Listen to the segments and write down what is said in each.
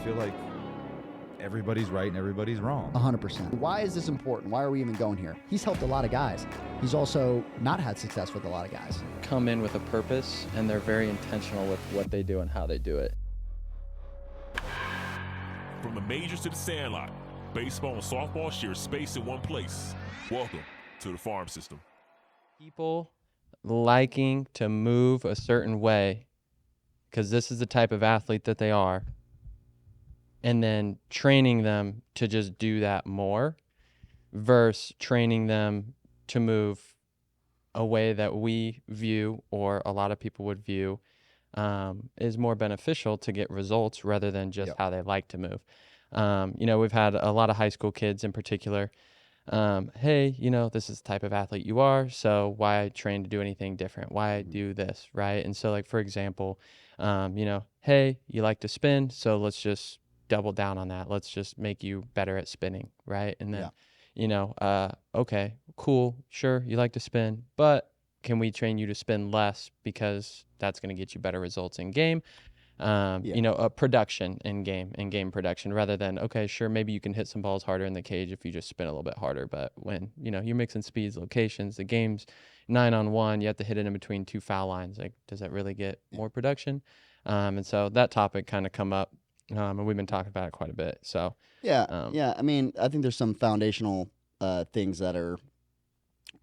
feel like everybody's right and everybody's wrong. 100%. Why is this important? Why are we even going here? He's helped a lot of guys. He's also not had success with a lot of guys. Come in with a purpose, and they're very intentional with what they do and how they do it. From the majors to the sandlot, baseball and softball share space in one place. Welcome to the farm system. People liking to move a certain way because this is the type of athlete that they are, and then training them to just do that more versus training them to move a way that we view or a lot of people would view is more beneficial to get results rather than just how they like to move. We've had a lot of high school kids in particular. Hey, this is the type of athlete you are, so why train to do anything different? Why do this, right? And so, like, for example, hey, you like to spin, so let's just double down on that. Let's just make you better at spinning, right? And then, okay, cool, sure, you like to spin, but can we train you to spin less because that's going to get you better results in game? A production in game production, rather than, okay, sure, maybe you can hit some balls harder in the cage if you just spin a little bit harder. But when, you're mixing speeds, locations, the game's 9-on-1, you have to hit it in between two foul lines. Like, does that really get more production? And so that topic kind of come up, and we've been talking about it quite a bit. So, I mean, I think there's some foundational things that are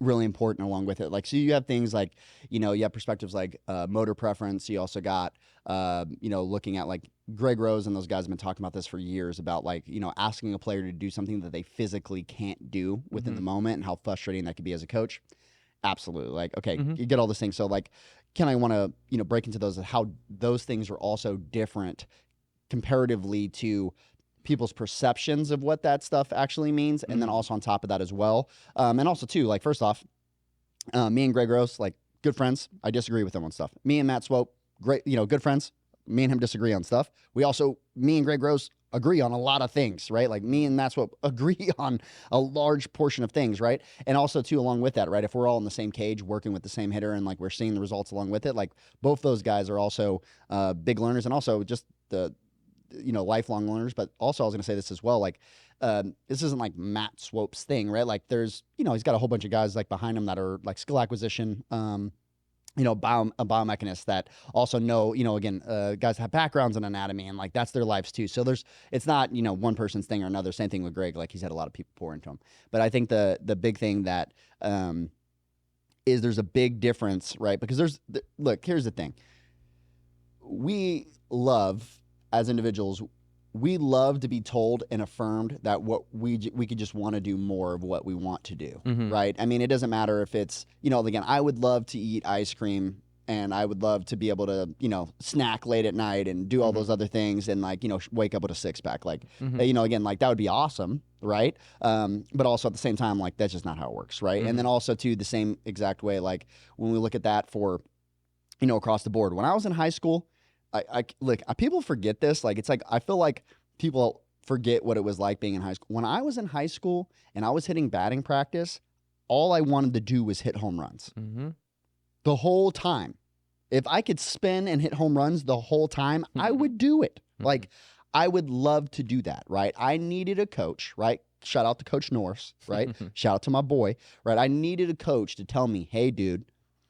really important along with it. Like, so you have things like, you have perspectives like motor preference. You also got, looking at like Greg Rose and those guys have been talking about this for years about like, asking a player to do something that they physically can't do within the moment and how frustrating that could be as a coach. Absolutely. Like, okay, you get all these things. So like, I want to, break into those, how those things are also different comparatively to people's perceptions of what that stuff actually means. And then also on top of that as well. And also too, like, first off, me and Greg Rose, like, good friends. I disagree with him on stuff. Me and Matt Swope, great, good friends. Me and him disagree on stuff. Me and Greg Rose agree on a lot of things, right? Like, me and Matt Swope agree on a large portion of things, right? And also too, along with that, right, if we're all in the same cage working with the same hitter and like we're seeing the results along with it, like both those guys are also big learners, and also just the lifelong learners. But also I was going to say this as well, like, this isn't like Matt Swope's thing, right? Like, there's, he's got a whole bunch of guys like behind him that are like skill acquisition, biomechanists that also know, again, guys have backgrounds in anatomy and like that's their lives too. So it's not, one person's thing or another. Same thing with Greg, like he's had a lot of people pour into him. But I think the big thing that is there's a big difference, right? Because look, here's the thing. We love, as individuals, we love to be told and affirmed that what we could just want to do more of what we want to do, right? I mean, it doesn't matter if it's, again, I would love to eat ice cream and I would love to be able to, snack late at night and do all those other things and like, wake up with a six-pack. Like, again, like that would be awesome, right? But also at the same time, like that's just not how it works, right? And then also too, the same exact way, like when we look at that for, across the board. When I was in high school, people forget this. Like, it's like, I feel like people forget what it was like being in high school. When I was in high school and I was hitting batting practice, all I wanted to do was hit home runs the whole time. If I could spin and hit home runs the whole time, I would do it. Like, I would love to do that, right? I needed a coach, right? Shout out to Coach Norris, right? Shout out to my boy, right? I needed a coach to tell me, hey, dude,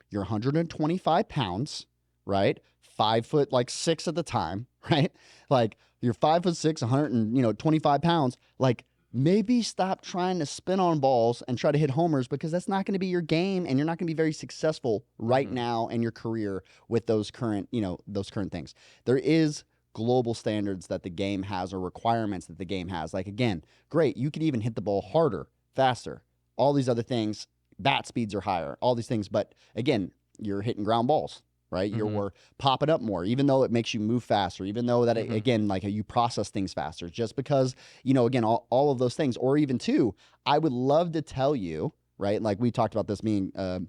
you're 125 pounds, right? 5'6" at the time, right? Like, you're 5'6", 125 pounds. Like, maybe stop trying to spin on balls and try to hit homers, because that's not going to be your game, and you're not going to be very successful right now in your career with those current things. There is global standards that the game has, or requirements that the game has. Like, again, great, you could even hit the ball harder, faster, all these other things. Bat speeds are higher, all these things. But again, you're hitting ground balls, right? You're popping up more, even though it makes you move faster, even though that, again, like you process things faster, just because, again, all of those things. Or even too, I would love to tell you, right? Like, we talked about this, me and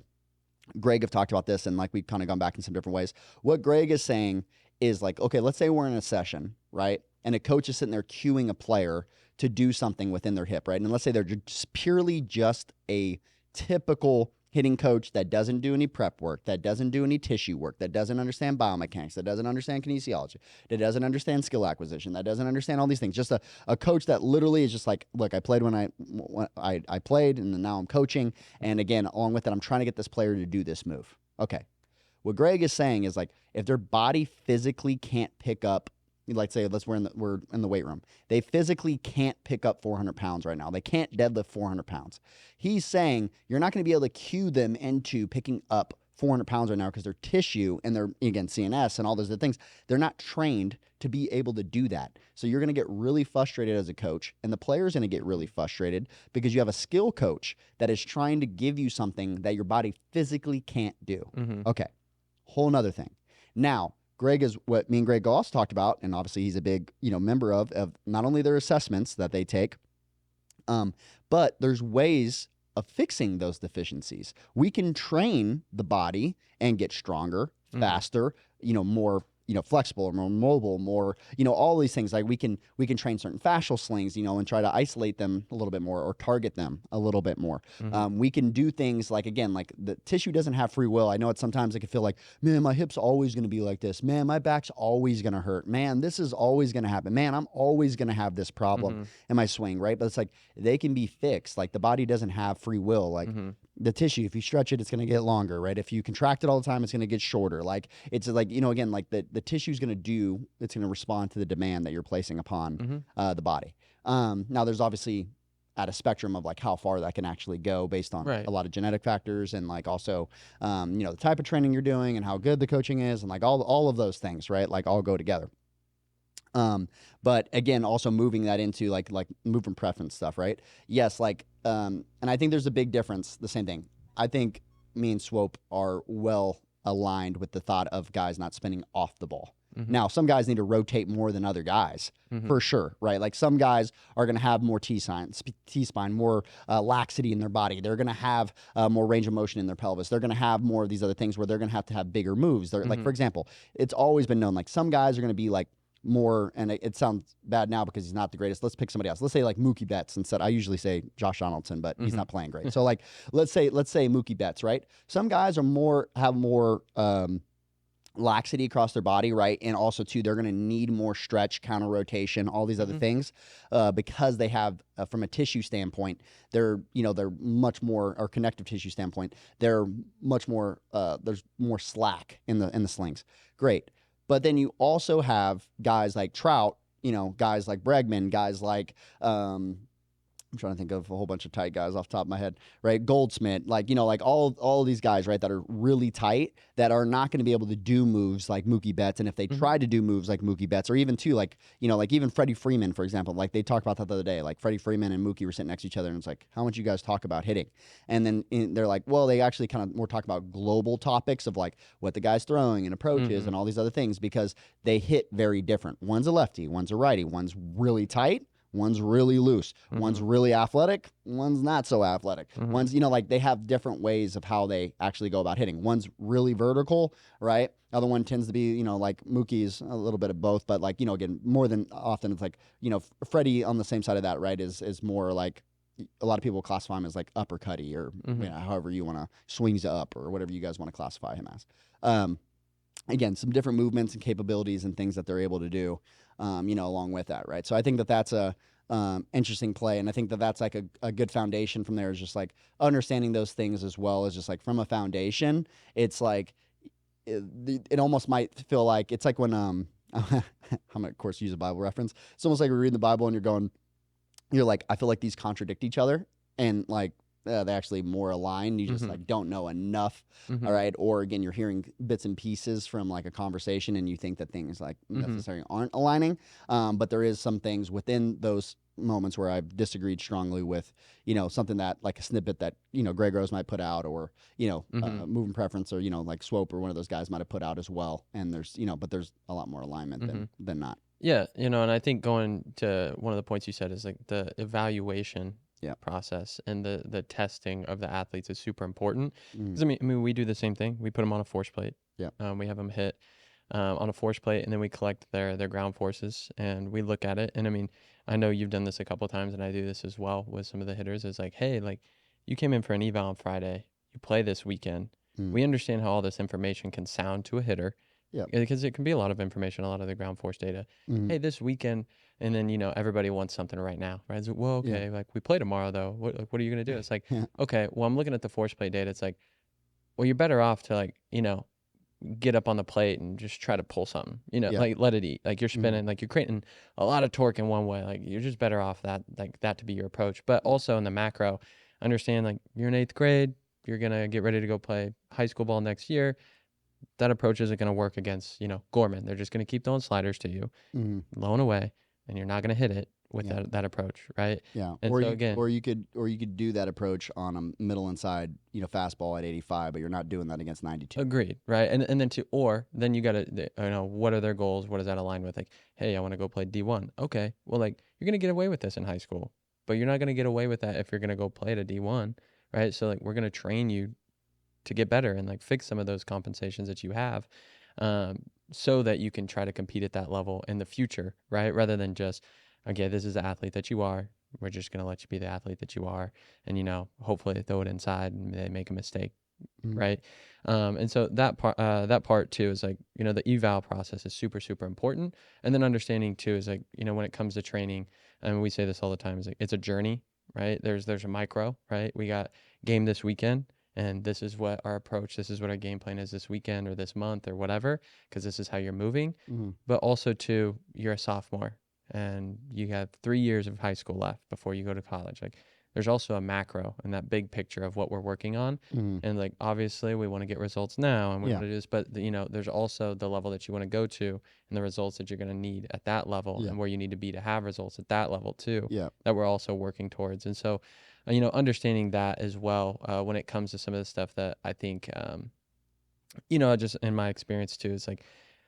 Greg have talked about this, and like we've kind of gone back in some different ways. What Greg is saying is like, okay, let's say we're in a session, right? And a coach is sitting there cueing a player to do something within their hip, right? And let's say they're just purely just a typical hitting coach that doesn't do any prep work, that doesn't do any tissue work, that doesn't understand biomechanics, that doesn't understand kinesiology, that doesn't understand skill acquisition, that doesn't understand all these things. Just a coach that literally is just like, look, I played when I played, and now I'm coaching. And again, along with that, I'm trying to get this player to do this move. Okay. What Greg is saying is like, if their body physically can't pick up, like say, we're in the weight room. They physically can't pick up 400 pounds right now. They can't deadlift 400 pounds. He's saying you're not going to be able to cue them into picking up 400 pounds right now because their tissue and their, again, CNS and all those other things, they're not trained to be able to do that. So you're going to get really frustrated as a coach, and the player's going to get really frustrated because you have a skill coach that is trying to give you something that your body physically can't do. Okay, whole nother thing. Now, Greg is what me and Greg Goss talked about, and obviously he's a big, member of not only their assessments that they take, but there's ways of fixing those deficiencies. We can train the body and get stronger, faster, more, flexible, more mobile, more, all these things. Like we can train certain fascial slings, and try to isolate them a little bit more or target them a little bit more. We can do things like, again, like the tissue doesn't have free will. I know sometimes it can feel like, man, my hip's always going to be like this. Man, my back's always going to hurt. Man, this is always going to happen. Man, I'm always going to have this problem in my swing, right? But it's like, they can be fixed. Like the body doesn't have free will. Like the tissue, if you stretch it, it's going to get longer, right? If you contract it all the time, it's going to get shorter. Like it's like, again, like the tissue is going to it's going to respond to the demand that you're placing upon the body. Now there's obviously at a spectrum of like how far that can actually go based on a lot of genetic factors, and like also, the type of training you're doing and how good the coaching is, and like all of those things, right? Like all go together. But again, also moving that into like movement preference stuff, right? Yes. Like, and I think there's a big difference. The same thing. I think me and Swope are well aligned with the thought of guys not spinning off the ball. Now, some guys need to rotate more than other guys, for sure, right? Like some guys are going to have more T-spine, more laxity in their body. They're going to have more range of motion in their pelvis. They're going to have more of these other things where they're going to have bigger moves. They're like, for example, it's always been known, like some guys are going to be like more, and it sounds bad now because he's not the greatest. Let's pick somebody else. Let's say like Mookie Betts instead. I usually say Josh Donaldson, but he's not playing great. So like, let's say Mookie Betts, right? Some guys have more laxity across their body, right? And also too, they're going to need more stretch, counter rotation, all these other things, because they have, from a tissue standpoint, they're much more, or connective tissue standpoint, they're much more, there's more slack in the slings. Great. But then you also have guys like Trout, guys like Bregman, guys like, I'm trying to think of a whole bunch of tight guys off the top of my head, right? Goldsmith, like, like all these guys, right, that are really tight, that are not going to be able to do moves like Mookie Betts. And if they try to do moves like Mookie Betts, or even too, like, like even Freddie Freeman, for example, like they talked about that the other day, like Freddie Freeman and Mookie were sitting next to each other, and it's like, how much you guys talk about hitting? And then they're like, well, they actually kind of more talk about global topics of like what the guy's throwing and approaches and all these other things, because they hit very different. One's a lefty, one's a righty, one's really tight, one's really loose, one's really athletic, one's not so athletic. One's, like they have different ways of how they actually go about hitting. One's really vertical, right? Other one tends to be, like Mookie's a little bit of both, but like, again, more than often it's like, Freddie on the same side of that, right, is more like, a lot of people classify him as like uppercutty, or however you want to, swings up, or whatever you guys want to classify him as. Again, some different movements and capabilities and things that they're able to do, along with that, right? So I think that that's a interesting play, and I think that that's like a good foundation from there, is just like understanding those things, as well as just like from a foundation. It's like it almost might feel like it's like when I'm gonna of course use a Bible reference. It's almost like we're reading the Bible and you're like, I feel like these contradict each other, and like they're actually more aligned. You just like don't know enough, all right? Or again, you're hearing bits and pieces from like a conversation, and you think that things like necessarily aren't aligning. But there is some things within those moments where I've disagreed strongly with, something that like a snippet that, Greg Rose might put out, or, movement preference, or, like Swope or one of those guys might have put out as well. And there's, but there's a lot more alignment than not. Yeah. And I think going to one of the points you said is like the evaluation process and the testing of the athletes is super important. Because I mean, we do the same thing. We put them on a force plate. Yeah. We have them hit on a force plate, and then we collect their ground forces, and we look at it. And I mean, I know you've done this a couple of times, and I do this as well with some of the hitters. It's like, hey, like you came in for an eval on Friday. you play this weekend. We understand how all this information can sound to a hitter. Yep. Because it can be a lot of information, a lot of the ground force data. Hey, this weekend, and then, everybody wants something right now, right? It's like, well, okay, like we play tomorrow though. What are you going to do? It's like, okay, well, I'm looking at the force play data. It's like, well, you're better off to get up on the plate and just try to pull something, like let it eat. Like you're spinning, like you're creating a lot of torque in one way. Like you're just better off that to be your approach. But also in the macro, understand like you're in 8th grade, you're going to get ready to go play high school ball next year. That approach isn't going to work against, Gorman. They're just going to keep throwing sliders to you, low and away, and you're not going to hit it with that approach, right? Yeah. And or you could do that approach on a middle inside, fastball at 85, but you're not doing that against 92. Agreed, right? And then you got to, what are their goals? What does that align with? Like, hey, I want to go play D1. Okay, well, like you're going to get away with this in high school, but you're not going to get away with that if you're going to go play at a D1, right? So like we're going to train you to get better and like fix some of those compensations that you have, so that you can try to compete at that level in the future, right? Rather than just, okay, this is the athlete that you are. We're just going to let you be the athlete that you are. And, hopefully they throw it inside and they make a mistake, right? And so that part too is like, the eval process is super, super important. And then understanding too is like, when it comes to training, and we say this all the time, is like, it's a journey, right? There's a micro, right? We got game this weekend. And this is what our approach, this is what our game plan is this weekend or this month or whatever, because this is how you're moving. But also, too, you're a sophomore and you have 3 years of high school left before you go to college. Like, there's also a macro and that big picture of what we're working on. And, like, obviously, we want to get results now and we want to do this. But, there's also the level that you want to go to and the results that you're going to need at that level and where you need to be to have results at that level, too, that we're also working towards. And so, understanding that as well, when it comes to some of the stuff that I think, just in my experience too, is like,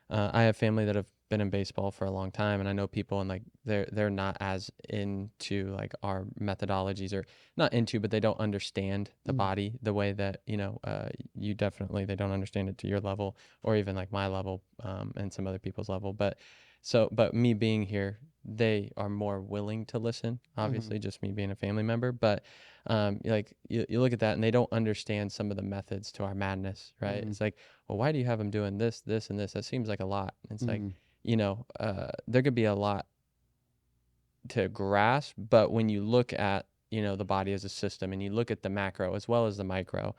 I have family that have been in baseball for a long time, and I know people and like they're not as into like our methodologies, or not into, but they don't understand the body the way that, you definitely, they don't understand it to your level or even like my level, and some other people's level. But me being here, they are more willing to listen, obviously, just me being a family member. But like you look at that and they don't understand some of the methods to our madness, right? It's like, well, why do you have them doing this, this, and this? That seems like a lot. It's like, there could be a lot to grasp, but when you look at, the body as a system and you look at the macro as well as the micro,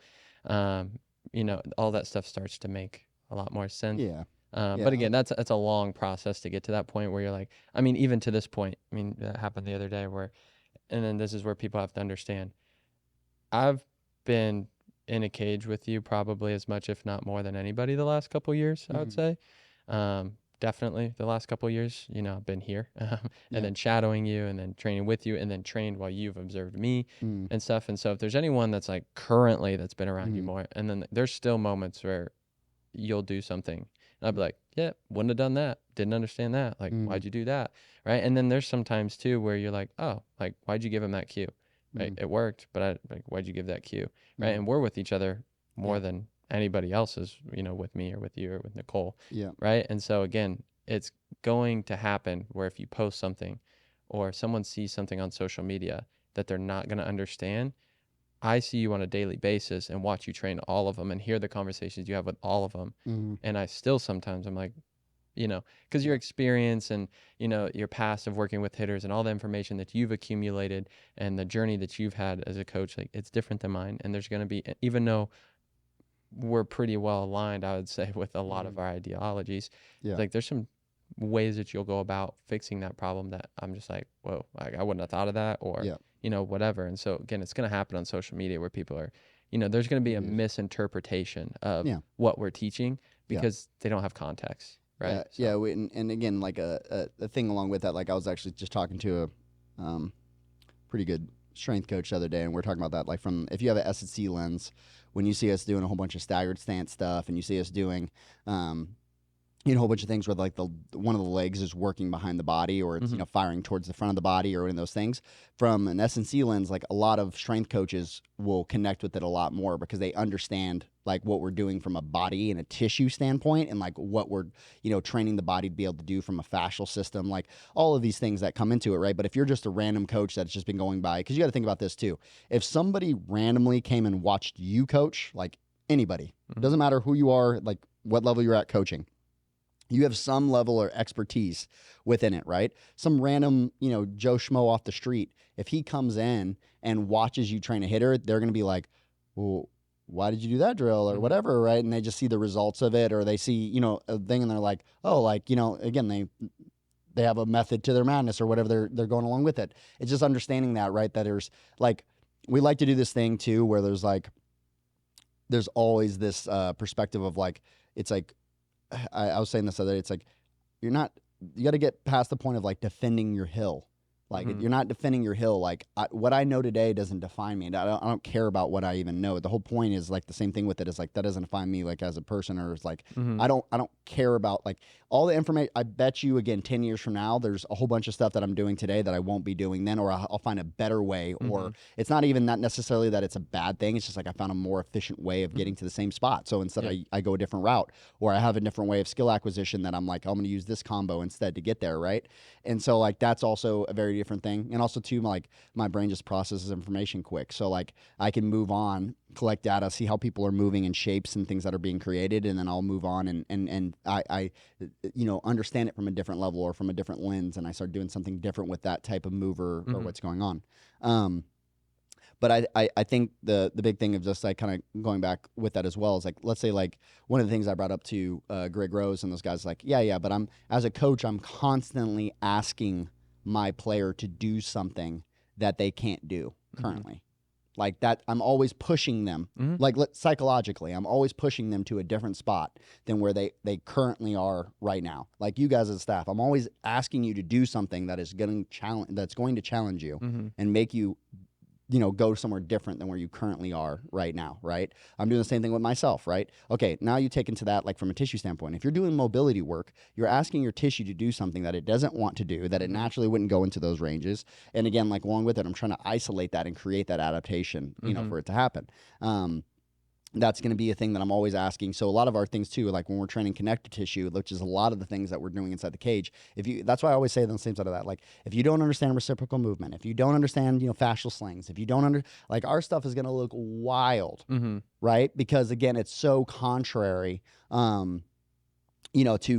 all that stuff starts to make a lot more sense. But again, that's a long process to get to that point where you're like, I mean, even to this point, that happened the other day and then this is where people have to understand. I've been in a cage with you probably as much, if not more than anybody the last couple of years, I would say. Definitely the last couple of years, I've been here and then shadowing you and then training with you and then trained while you've observed me and stuff. And so if there's anyone that's like currently that's been around you more, and then there's still moments where you'll do something and I'll be like, yeah, wouldn't have done that. Didn't understand that. Like, why'd you do that? Right. And then there's sometimes too where you're like, oh, like, why'd you give him that cue? Right. It worked, but why'd you give that cue? Right. And we're with each other more than anybody else is, with me or with you or with Nicole. Right. And so again, it's going to happen where if you post something or someone sees something on social media that they're not going to understand, I see you on a daily basis and watch you train all of them and hear the conversations you have with all of them. And I still sometimes I'm like, because your experience and, your past of working with hitters and all the information that you've accumulated and the journey that you've had as a coach, like it's different than mine. And there's going to be, even though we're pretty well aligned, I would say, with a lot of our ideologies, like there's some ways that you'll go about fixing that problem that I'm just like, whoa, like I wouldn't have thought of that, or whatever. And so again, it's going to happen on social media where people are, there's going to be a misinterpretation of what we're teaching because they don't have context, right? And again, like a thing along with that, like I was actually just talking to a pretty good strength coach the other day, and we're talking about that, like from, if you have an S&C lens, when you see us doing a whole bunch of staggered stance stuff and you see us doing a whole bunch of things where like one of the legs is working behind the body, or it's firing towards the front of the body, or one of those things. From an S&C lens, like a lot of strength coaches will connect with it a lot more because they understand like what we're doing from a body and a tissue standpoint, and like what we're training the body to be able to do from a fascial system, like all of these things that come into it, right? But if you're just a random coach that's just been going by, because you got to think about this too. If somebody randomly came and watched you coach, like anybody, doesn't matter who you are, like what level you're at coaching, you have some level of expertise within it, right? Some random, Joe Schmo off the street, if he comes in and watches you train a hitter, they're going to be like, well, why did you do that drill or whatever, right? And they just see the results of it, or they see, a thing, and they're like, oh, like, again, they have a method to their madness or whatever, they're going along with it. It's just understanding that, right? That there's like, we like to do this thing too, where there's always this perspective of like, it's like, I was saying this other day, it's like, you got to get past the point of like defending your hill. Like you're not defending your hill. Like what I know today doesn't define me. I don't care about what I even know. The whole point is like the same thing with it is like, that doesn't define me like as a person, or it's like, I don't care about like all the information. I bet you again, 10 years from now, there's a whole bunch of stuff that I'm doing today that I won't be doing then, or I'll find a better way, or it's not even that necessarily that it's a bad thing. It's just like, I found a more efficient way of getting to the same spot. So instead I go a different route, or I have a different way of skill acquisition that I'm like, I'm going to use this combo instead to get there. Right. And so like, that's also a very different thing. And also too, like my brain just processes information quick. So like I can move on, collect data, see how people are moving in shapes and things that are being created. And then I'll move on and I understand it from a different level or from a different lens. And I start doing something different with that type of mover or what's going on. But I think the big thing of just like kind of going back with that as well is like, let's say like one of the things I brought up to Greg Rose and those guys like, but as a coach, I'm constantly asking my player to do something that they can't do currently. Like that, I'm always pushing them, like psychologically, I'm always pushing them to a different spot than where they currently are right now. Like you guys as staff, I'm always asking you to do something that is going to challenge you and make you go somewhere different than where you currently are right now, right? I'm doing the same thing with myself, right? Okay, now you take into that like from a tissue standpoint. If you're doing mobility work, you're asking your tissue to do something that it doesn't want to do, that it naturally wouldn't go into those ranges. And again, like along with it, I'm trying to isolate that and create that adaptation, for it to happen. That's going to be a thing that I'm always asking. So a lot of our things too, like when we're training connective tissue, which is a lot of the things that we're doing inside the cage. That's why I always say on the same side of that, like if you don't understand reciprocal movement, if you don't understand, fascial slings, if you don't like our stuff is going to look wild, right? Because again, it's so contrary, to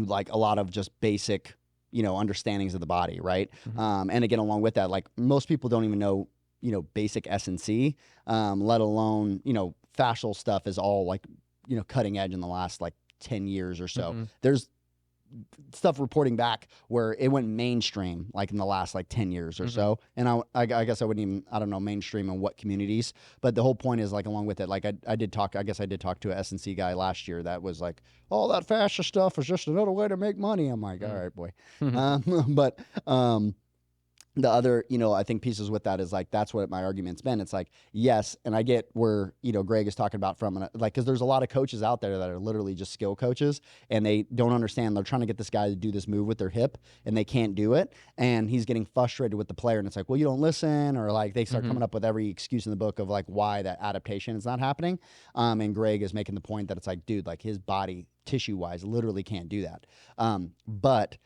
like a lot of just basic, understandings of the body, right? And again, along with that, like most people don't even know, basic S&C, let alone, fascial stuff is all like, cutting edge in the last like 10 years or so. There's stuff reporting back where it went mainstream like in the last like 10 years or so. And I guess I wouldn't even, I don't know, mainstream in what communities, but the whole point is like along with it, like I did talk to a S&C guy last year that was like, all that fascia stuff is just another way to make money. I'm like, all right, boy. But the other, I think pieces with that is like, that's what my argument's been. It's like, yes. And I get where, Greg is talking about from, like, cause there's a lot of coaches out there that are literally just skill coaches and they don't understand. They're trying to get this guy to do this move with their hip and they can't do it. And he's getting frustrated with the player. And it's like, well, you don't listen, or like they start coming up with every excuse in the book of like why that adaptation is not happening. And Greg is making the point that it's like, dude, like his body tissue wise literally can't do that. But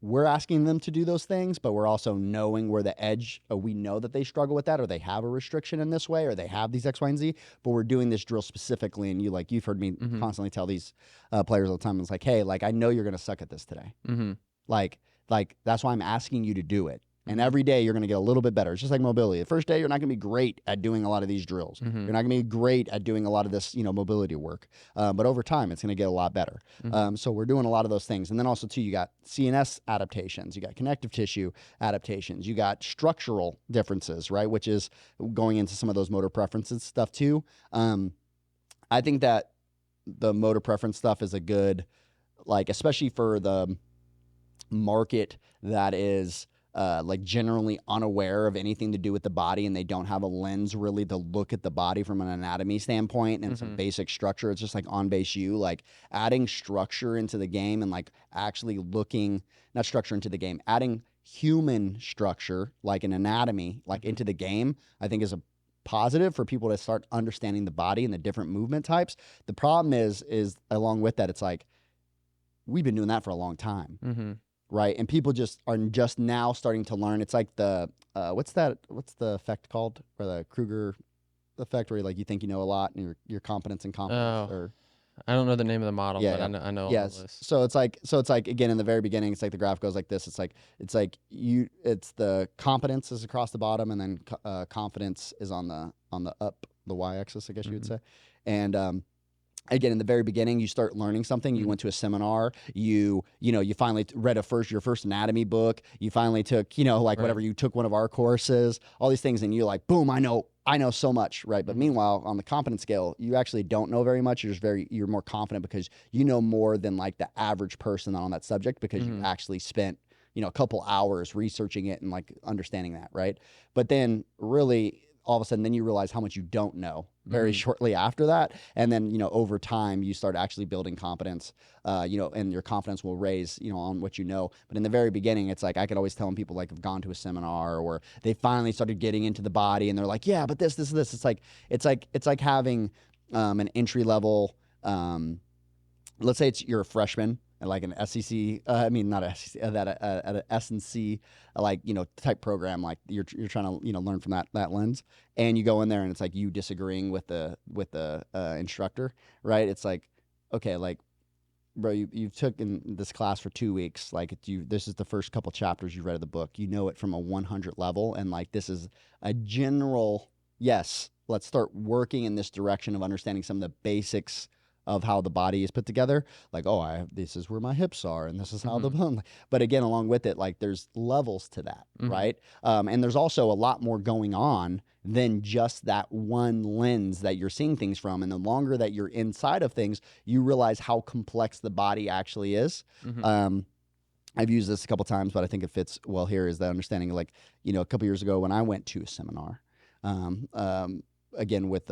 we're asking them to do those things, but we're also knowing where the edge, we know that they struggle with that, or they have a restriction in this way, or they have these X, Y, and Z, but we're doing this drill specifically. And you've heard me constantly tell these players all the time. It's like, hey, like, I know you're going to suck at this today. Like that's why I'm asking you to do it. And every day you're going to get a little bit better. It's just like mobility. The first day, you're not going to be great at doing a lot of these drills. You're not going to be great at doing a lot of this, mobility work. But over time, it's going to get a lot better. So we're doing a lot of those things. And then also, too, you got CNS adaptations. You got connective tissue adaptations. You got structural differences, right? Which is going into some of those motor preferences stuff, too. I think that the motor preference stuff is a good, like, especially for the market that is like generally unaware of anything to do with the body, and they don't have a lens really to look at the body from an anatomy standpoint and some basic structure. It's just like on base U, like adding structure into the game and like actually looking, not structure into the game, adding human structure like an anatomy like into the game, I think is a positive for people to start understanding the body and the different movement types. The problem is along with that, it's like we've been doing that for a long time. Right. And people just are just now starting to learn. It's like the, what's the effect called? Or the Kruger effect, where like you think you know a lot and your competence and confidence. Or I don't know the name of the model, Yeah, but yeah. I know all yes. this. So it's like again in the very beginning, it's like the graph goes like this. It's like it's the competence is across the bottom, and then confidence is on the up, the y-axis, I guess you would say. And again, in the very beginning, you start learning something. You went to a seminar. You finally read your first anatomy book. You finally took, whatever, you took one of our courses, all these things, and you're like, boom, I know so much, right? But meanwhile, on the competence scale, you actually don't know very much. You're more confident because you know more than like the average person on that subject, because you actually spent, a couple hours researching it and like understanding that, right? But then really, all of a sudden, then you realize how much you don't know very shortly after that. And then, over time, you start actually building competence, and your confidence will raise, on what you know. But in the very beginning, it's like, I could always tell when people like have gone to a seminar or they finally started getting into the body and they're like, yeah, but this. It's like having an entry level, let's say you're a freshman, like an SEC, not a SEC, at an S&C, like, type program, like you're trying to, learn from that lens, and you go in there and it's like you disagreeing with the instructor, right? It's like, okay, like, bro, you've taken this class for 2 weeks, like this is the first couple chapters you read of the book, you know it from a 100 level, and like this is a general, yes, let's start working in this direction of understanding some of the basics of how the body is put together. Like, this is where my hips are, and this is how the bone. But again, along with it, like there's levels to that, right? And there's also a lot more going on than just that one lens that you're seeing things from. And the longer that you're inside of things, you realize how complex the body actually is. I've used this a couple times, but I think it fits well here, is the understanding, like, a couple years ago when I went to a seminar, again, with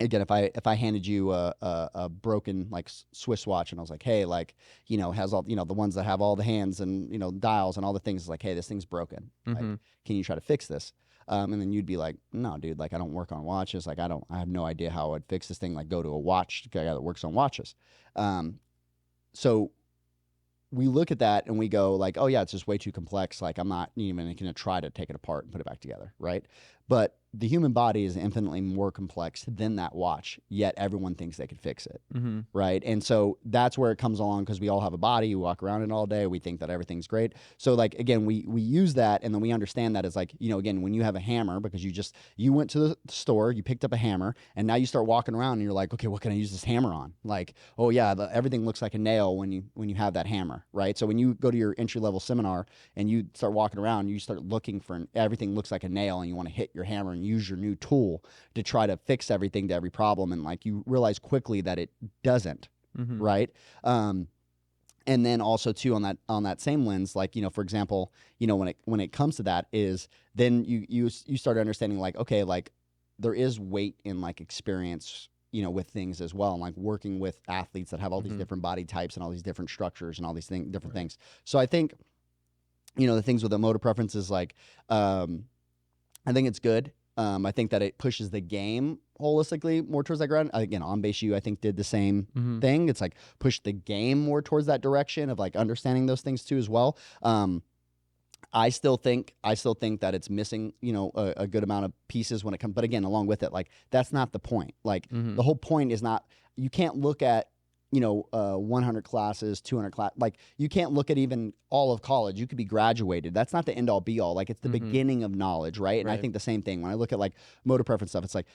again, if I handed you a broken like Swiss watch and I was like, hey, like, has all, the ones that have all the hands and, dials and all the things, it's like, hey, this thing's broken. Like, can you try to fix this? And then you'd be like, no, dude, like, I don't work on watches. Like, I have no idea how I'd fix this thing. Like, go to a watch guy that works on watches. So we look at that and we go like, oh yeah, it's just way too complex. Like, I'm not even going to try to take it apart and put it back together. Right. But the human body is infinitely more complex than that watch, yet everyone thinks they could fix it, right? And so that's where it comes along, because we all have a body, we walk around it all day, we think that everything's great. So like, again, we use that, and then we understand that as like, again, when you have a hammer, because you went to the store, you picked up a hammer, and now you start walking around and you're like, okay, what can I use this hammer on? Like, oh yeah, everything looks like a nail when you have that hammer, right? So when you go to your entry level seminar and you start walking around, you start looking for everything looks like a nail, and you want to hit your hammer and use your new tool to try to fix everything to every problem, and like you realize quickly that it doesn't, right? And then also too, on that same lens, like, for example, when it comes to that, is then you start understanding like, okay, like there is weight in like experience, with things as well, and like working with athletes that have all these different body types and all these different structures and all these different things. So I think, the things with the motor preferences, like, I think it's good. I think that it pushes the game holistically more towards that ground. Again, On Base U, I think, did the same thing. It's like push the game more towards that direction of like understanding those things too as well. I still think that it's missing, a good amount of pieces when it comes. But again, along with it, like that's not the point. Like the whole point is not, you can't look at 100 classes, 200 class. Like you can't look at even all of college. You could be graduated. That's not the end all be all. Like it's the beginning of knowledge, right? And I think the same thing when I look at like motor preference stuff. It's like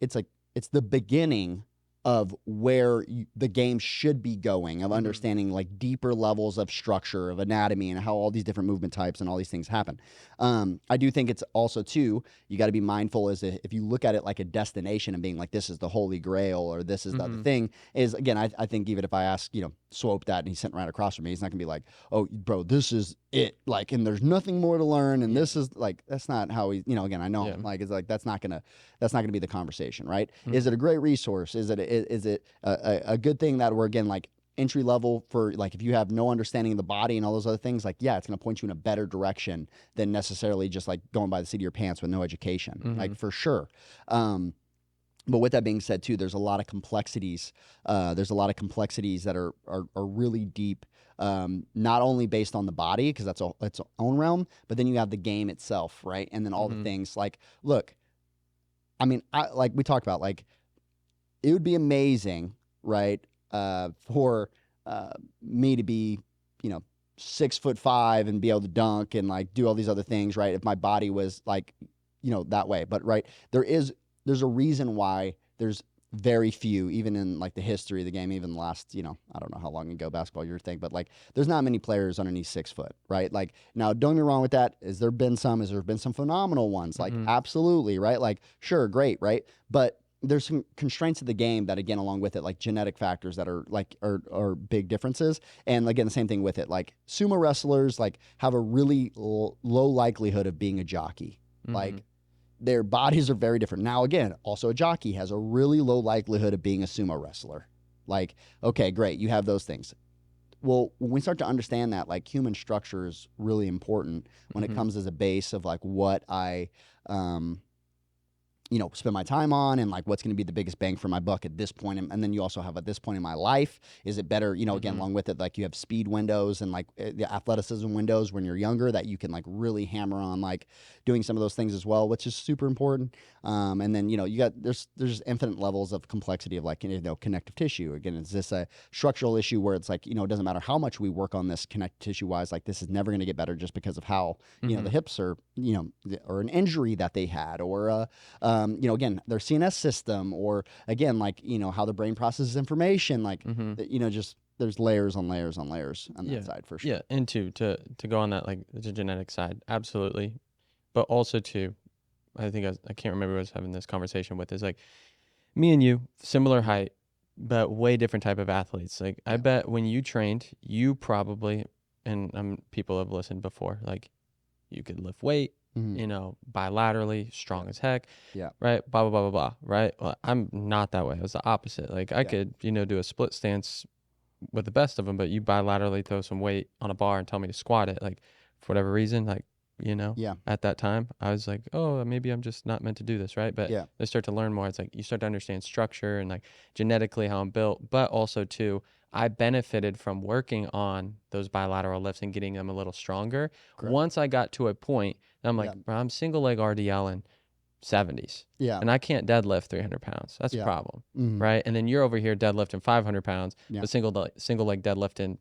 it's the beginning of where the game should be going, of understanding like deeper levels of structure, of anatomy, and how all these different movement types and all these things happen. I do think it's also too, you got to be mindful if you look at it like a destination and being like, this is the holy grail or this is the other thing, is again, I think even if I ask, Swope that and he's sitting right across from me, he's not gonna be like, oh, bro, this is it. Like, and there's nothing more to learn. And this is like, that's not how he, again, I know him, like, it's like, that's not gonna be the conversation, right? Is it a great resource? Is it a good thing that we're, again, like entry level for, like, if you have no understanding of the body and all those other things, like, yeah, it's going to point you in a better direction than necessarily just like going by the seat of your pants with no education, like, for sure. But with that being said too, there's a lot of complexities. There's a lot of complexities that are really deep, not only based on the body, because that's its own realm, but then you have the game itself, right? And then all the things like, look, I mean, like we talked about, like, it would be amazing, right, for me to be, 6'5" and be able to dunk and like do all these other things, right? If my body was like, that way. But right, there's a reason why there's very few, even in like the history of the game, even the last, I don't know how long ago basketball you think, but like there's not many players underneath 6 foot, right? Like, now don't get me wrong with that. Has there been some phenomenal ones? Like, absolutely, right? Like, sure, great, right? But there's some constraints of the game that, again, along with it, like genetic factors that are like are big differences. And again, the same thing with it. Like, sumo wrestlers like have a really low likelihood of being a jockey. Like, their bodies are very different. Now, again, also a jockey has a really low likelihood of being a sumo wrestler. Like, okay, great, you have those things. Well, when we start to understand that, like, human structure is really important when it comes as a base of like what I spend my time on, and like what's going to be the biggest bang for my buck at this point. And then you also have at this point in my life, is it better, again, along with it, like you have speed windows and like the athleticism windows when you're younger that you can like really hammer on like doing some of those things as well, which is super important. And then, you got, there's infinite levels of complexity of like, connective tissue. Again, is this a structural issue where it's like, it doesn't matter how much we work on this connective tissue wise, like this is never going to get better just because of how, the hips are, or an injury that they had, or, again, their CNS system, or again, like, how the brain processes information, like, just there's layers on layers on layers on that side for sure. Yeah, and to go on that, like the genetic side, absolutely, but also too, I think I can't remember who I was having this conversation with, is like me and you, similar height, but way different type of athletes. Like, I bet when you trained, you probably, and people have listened before, like you could lift weight, bilaterally, strong as heck. Yeah. Right. Blah, blah, blah, blah, blah. Right. Well, I'm not that way. I was the opposite. Like, I could, do a split stance with the best of them, but you bilaterally throw some weight on a bar and tell me to squat it. Like, for whatever reason, like, at that time, I was like, oh, maybe I'm just not meant to do this. Right. But I start to learn more. It's like, you start to understand structure and like genetically how I'm built, but also too, I benefited from working on those bilateral lifts and getting them a little stronger. Correct. Once I got to a point, I'm like, bro, I'm single leg RDL in 70s. Yeah. And I can't deadlift 300 pounds. That's a problem. Right. And then you're over here deadlifting 500 pounds, but single leg deadlifting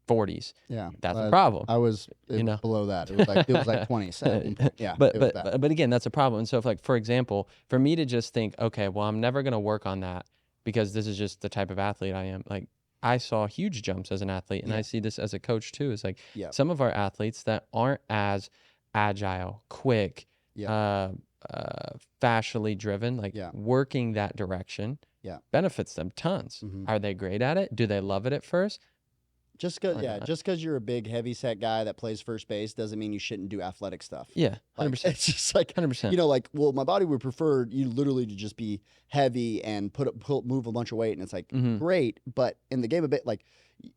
40s. Yeah. That's a problem. I was below that. It was like 20. So, yeah. But again, that's a problem. And so if, like, for example, for me to just think, okay, well, I'm never going to work on that because this is just the type of athlete I am. Like, I saw huge jumps as an athlete, and I see this as a coach too. It's like some of our athletes that aren't as agile, quick, fascially driven, like working that direction benefits them tons. Are they great at it? Do they love it at first? Just because you're a big heavy set guy that plays first base doesn't mean you shouldn't do athletic stuff. Yeah, 100%. Like, it's just like 100%. Like, well, my body would prefer you literally to just be heavy and move a bunch of weight, and it's like great, but in the game a bit, like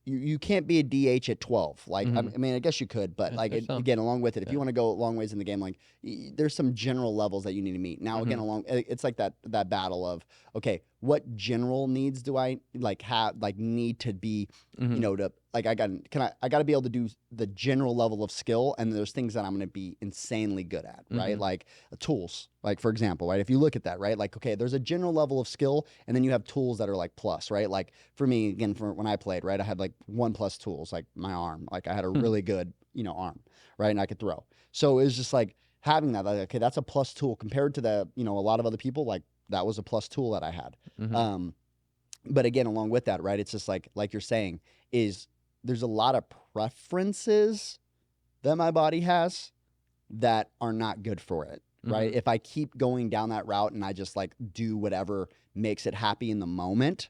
you can't be a DH at 12. Like, I mean, I guess you could, but like again, along with it, if you want to go a long ways in the game, like there's some general levels that you need to meet. Now, again, it's like that battle of, okay, what general needs do I like have, like need to be, to like, I got to be able to do the general level of skill, and there's things that I'm going to be insanely good at, right? Like tools, like for example, right? If you look at that, right? Like, okay, there's a general level of skill, and then you have tools that are like plus, right? Like for me, again, for when I played, right, I had like 1+ tools, like my arm, like I had a really good, arm, right? And I could throw. So it was just like having that, like, okay, that's a plus tool compared to the, a lot of other people, like that was a plus tool that I had. But again, along with that, right? It's just like you're saying, is there's a lot of preferences that my body has that are not good for it, right? If I keep going down that route and I just like do whatever makes it happy in the moment,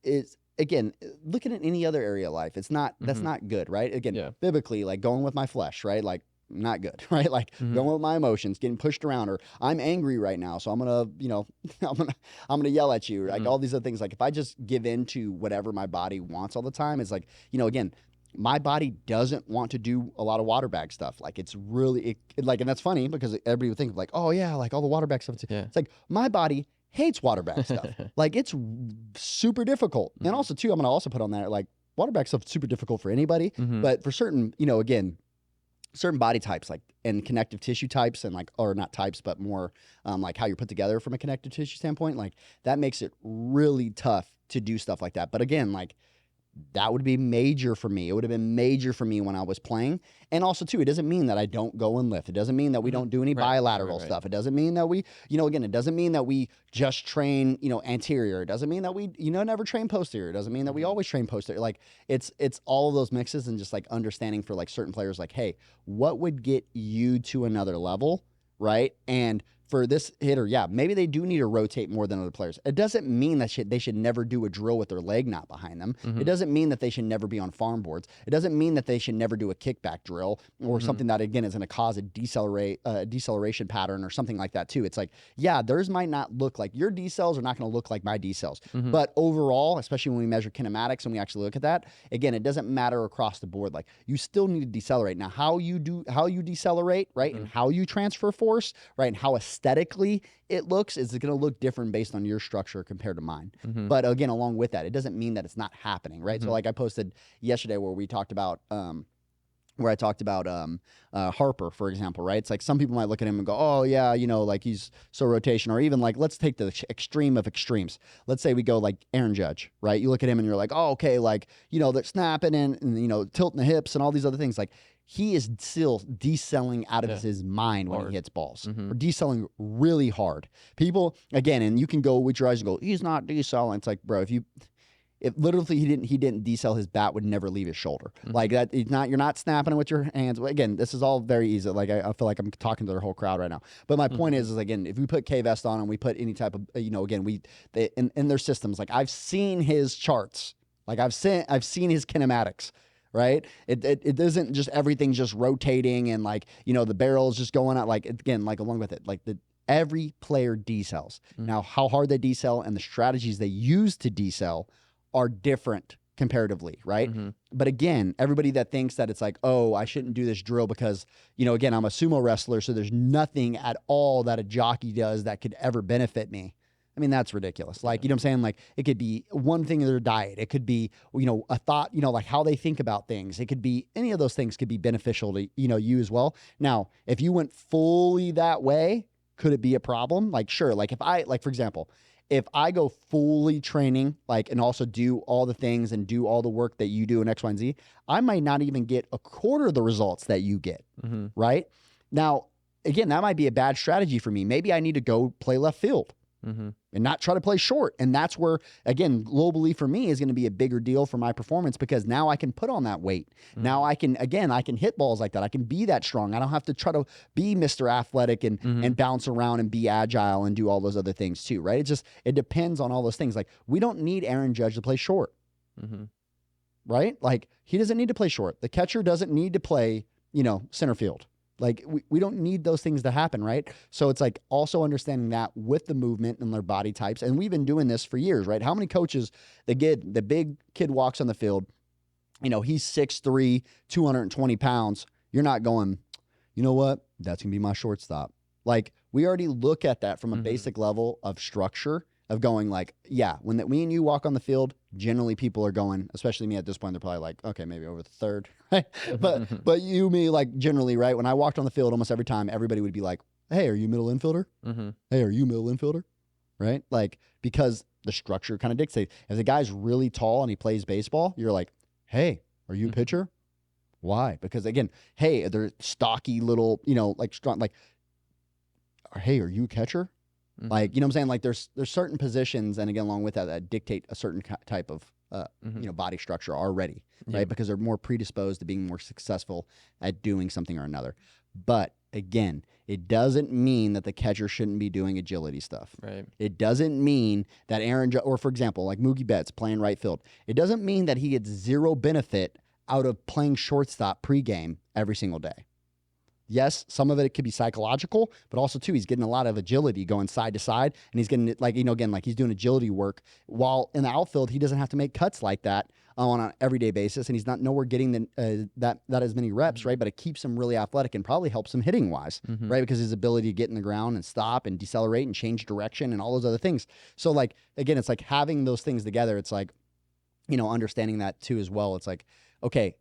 is again, looking at any other area of life, it's not, that's not good, right? Again, Yeah. biblically, like going with my flesh, right? Like, not good, right? Like going with my emotions, getting pushed around, or I'm angry right now, so I'm gonna, you know, I'm gonna yell at you, like all these other things. Like if I just give in to whatever my body wants all the time, it's like, you know, again, my body doesn't want to do a lot of water bag stuff. Like it's really like, and that's funny because everybody would think like, oh yeah, like all the water bag stuff. Yeah. It's like my body hates water bag stuff. Like it's super difficult. And also too, I'm gonna also put on there like water bag stuff is super difficult for anybody, but for certain, you know, again, certain body types like and connective tissue types and like, or not types, but more like how you're put together from a connective tissue standpoint, like that makes it really tough to do stuff like that. But again, like that would be major for me. It would have been major for me when I was playing. And also too, it doesn't mean that I don't go and lift. It doesn't mean that we don't do any bilateral stuff. It doesn't mean that we, you know, again, it doesn't mean that we just train, you know, anterior. It doesn't mean that we, you know, never train posterior. It doesn't mean that we always train posterior. Like it's all of those mixes and just like understanding for like certain players, like, hey, what would get you to another level, right? And for this hitter, yeah, maybe they do need to rotate more than other players. It doesn't mean that they should never do a drill with their leg not behind them. It doesn't mean that they should never be on farm boards. It doesn't mean that they should never do a kickback drill or something that, again, is going to cause a deceleration pattern or something like that, too. It's like, yeah, theirs might not look like your decels are not going to look like my decels. But overall, especially when we measure kinematics and we actually look at that, again, it doesn't matter across the board. Like, you still need to decelerate. Now, how you decelerate, right, and how you transfer force, right, and how aesthetically it looks is going to look different based on your structure compared to mine. But again, along with that, it doesn't mean that it's not happening, right? So like I posted yesterday where we talked about Harper, for example, right? It's like some people might look at him and go, oh yeah, you know, like he's so rotation, or even like, let's take the extreme of extremes. Let's say we go like Aaron Judge, right? You look at him and you're like, oh, okay, like, you know, they're snapping and you know, tilting the hips and all these other things. Like he is still decelling out of his mind when he hits balls, or decelling really hard. People, again, and you can go with your eyes and go, he's not decelling. It's like, bro, if literally he didn't decel, his bat would never leave his shoulder. Like that, you're not snapping it with your hands. Again, this is all very easy. Like I feel like I'm talking to the whole crowd right now. But my point is again, if we put K-Vest on and we put any type of, you know, again, in their systems, like I've seen his charts, like I've seen his kinematics. Right? It isn't just everything just rotating and like, you know, the barrel's just going out. Like again, like along with it, like every player decels. Now, how hard they decel and the strategies they use to decel are different comparatively, right? But again, everybody that thinks that it's like, oh, I shouldn't do this drill because, you know, again, I'm a sumo wrestler, so there's nothing at all that a jockey does that could ever benefit me. I mean, that's ridiculous. Like, you know what I'm saying? Like, it could be one thing in their diet. It could be, you know, a thought, you know, like how they think about things. It could be any of those things could be beneficial to, you know, you as well. Now, if you went fully that way, could it be a problem? Like, sure. Like for example, if I go fully training, like, and also do all the things and do all the work that you do in X, Y, and Z, I might not even get a quarter of the results that you get. Right? Now, again, that might be a bad strategy for me. Maybe I need to go play left field. And not try to play short. And that's where, again, globally for me is going to be a bigger deal for my performance because now I can put on that weight. Now I can hit balls like that. I can be that strong. I don't have to try to be Mr. Athletic and bounce around and be agile and do all those other things too, right? It depends on all those things. Like we don't need Aaron Judge to play short, right? Like he doesn't need to play short. The catcher doesn't need to play, you know, center field. Like we don't need those things to happen, right? So it's like also understanding that with the movement and their body types. And we've been doing this for years, right? How many coaches, the big kid walks on the field, you know, he's 6'3", 220 pounds. You're not going, you know what? That's going to be my shortstop. Like we already look at that from a basic level of structure of going like, yeah, when me and you walk on the field, generally people are going, especially me at this point, they're probably like, okay, maybe over the third, right? But you, me, like generally, right? When I walked on the field, almost every time, everybody would be like, hey, are you middle infielder? Hey, are you middle infielder? Right? Like, because the structure kind of dictates. If the guy's really tall and he plays baseball, you're like, hey, are you a pitcher? Why? Because again, hey, they're stocky little, you know, like strong, like, hey, are you a catcher? Like, you know what I'm saying? Like there's certain positions, and again, along with that, that dictate a certain type of, body structure already, right? Yeah. Because they're more predisposed to being more successful at doing something or another. But again, it doesn't mean that the catcher shouldn't be doing agility stuff. Right. It doesn't mean that or for example, like Mookie Betts playing right field, it doesn't mean that he gets zero benefit out of playing shortstop pregame every single day. Yes, some of it could be psychological, but also too, he's getting a lot of agility going side to side, and he's getting again, like he's doing agility work. While in the outfield, he doesn't have to make cuts like that on an everyday basis, and he's not nowhere getting that as many reps, right? But it keeps him really athletic and probably helps him hitting wise, right? Because his ability to get in the ground and stop and decelerate and change direction and all those other things. So like again, it's like having those things together. It's like, understanding that too as well. It's like, okay,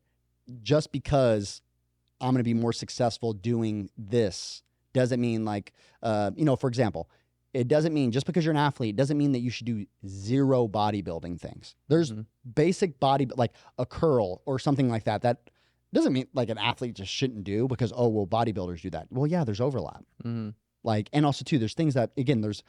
just because I'm going to be more successful doing this doesn't mean like, for example, it doesn't mean just because you're an athlete, it doesn't mean that you should do zero bodybuilding things. There's basic like a curl or something like that. That doesn't mean like an athlete just shouldn't do because, bodybuilders do that. Well, yeah, there's overlap. Like, and also too, there's things that, again, there's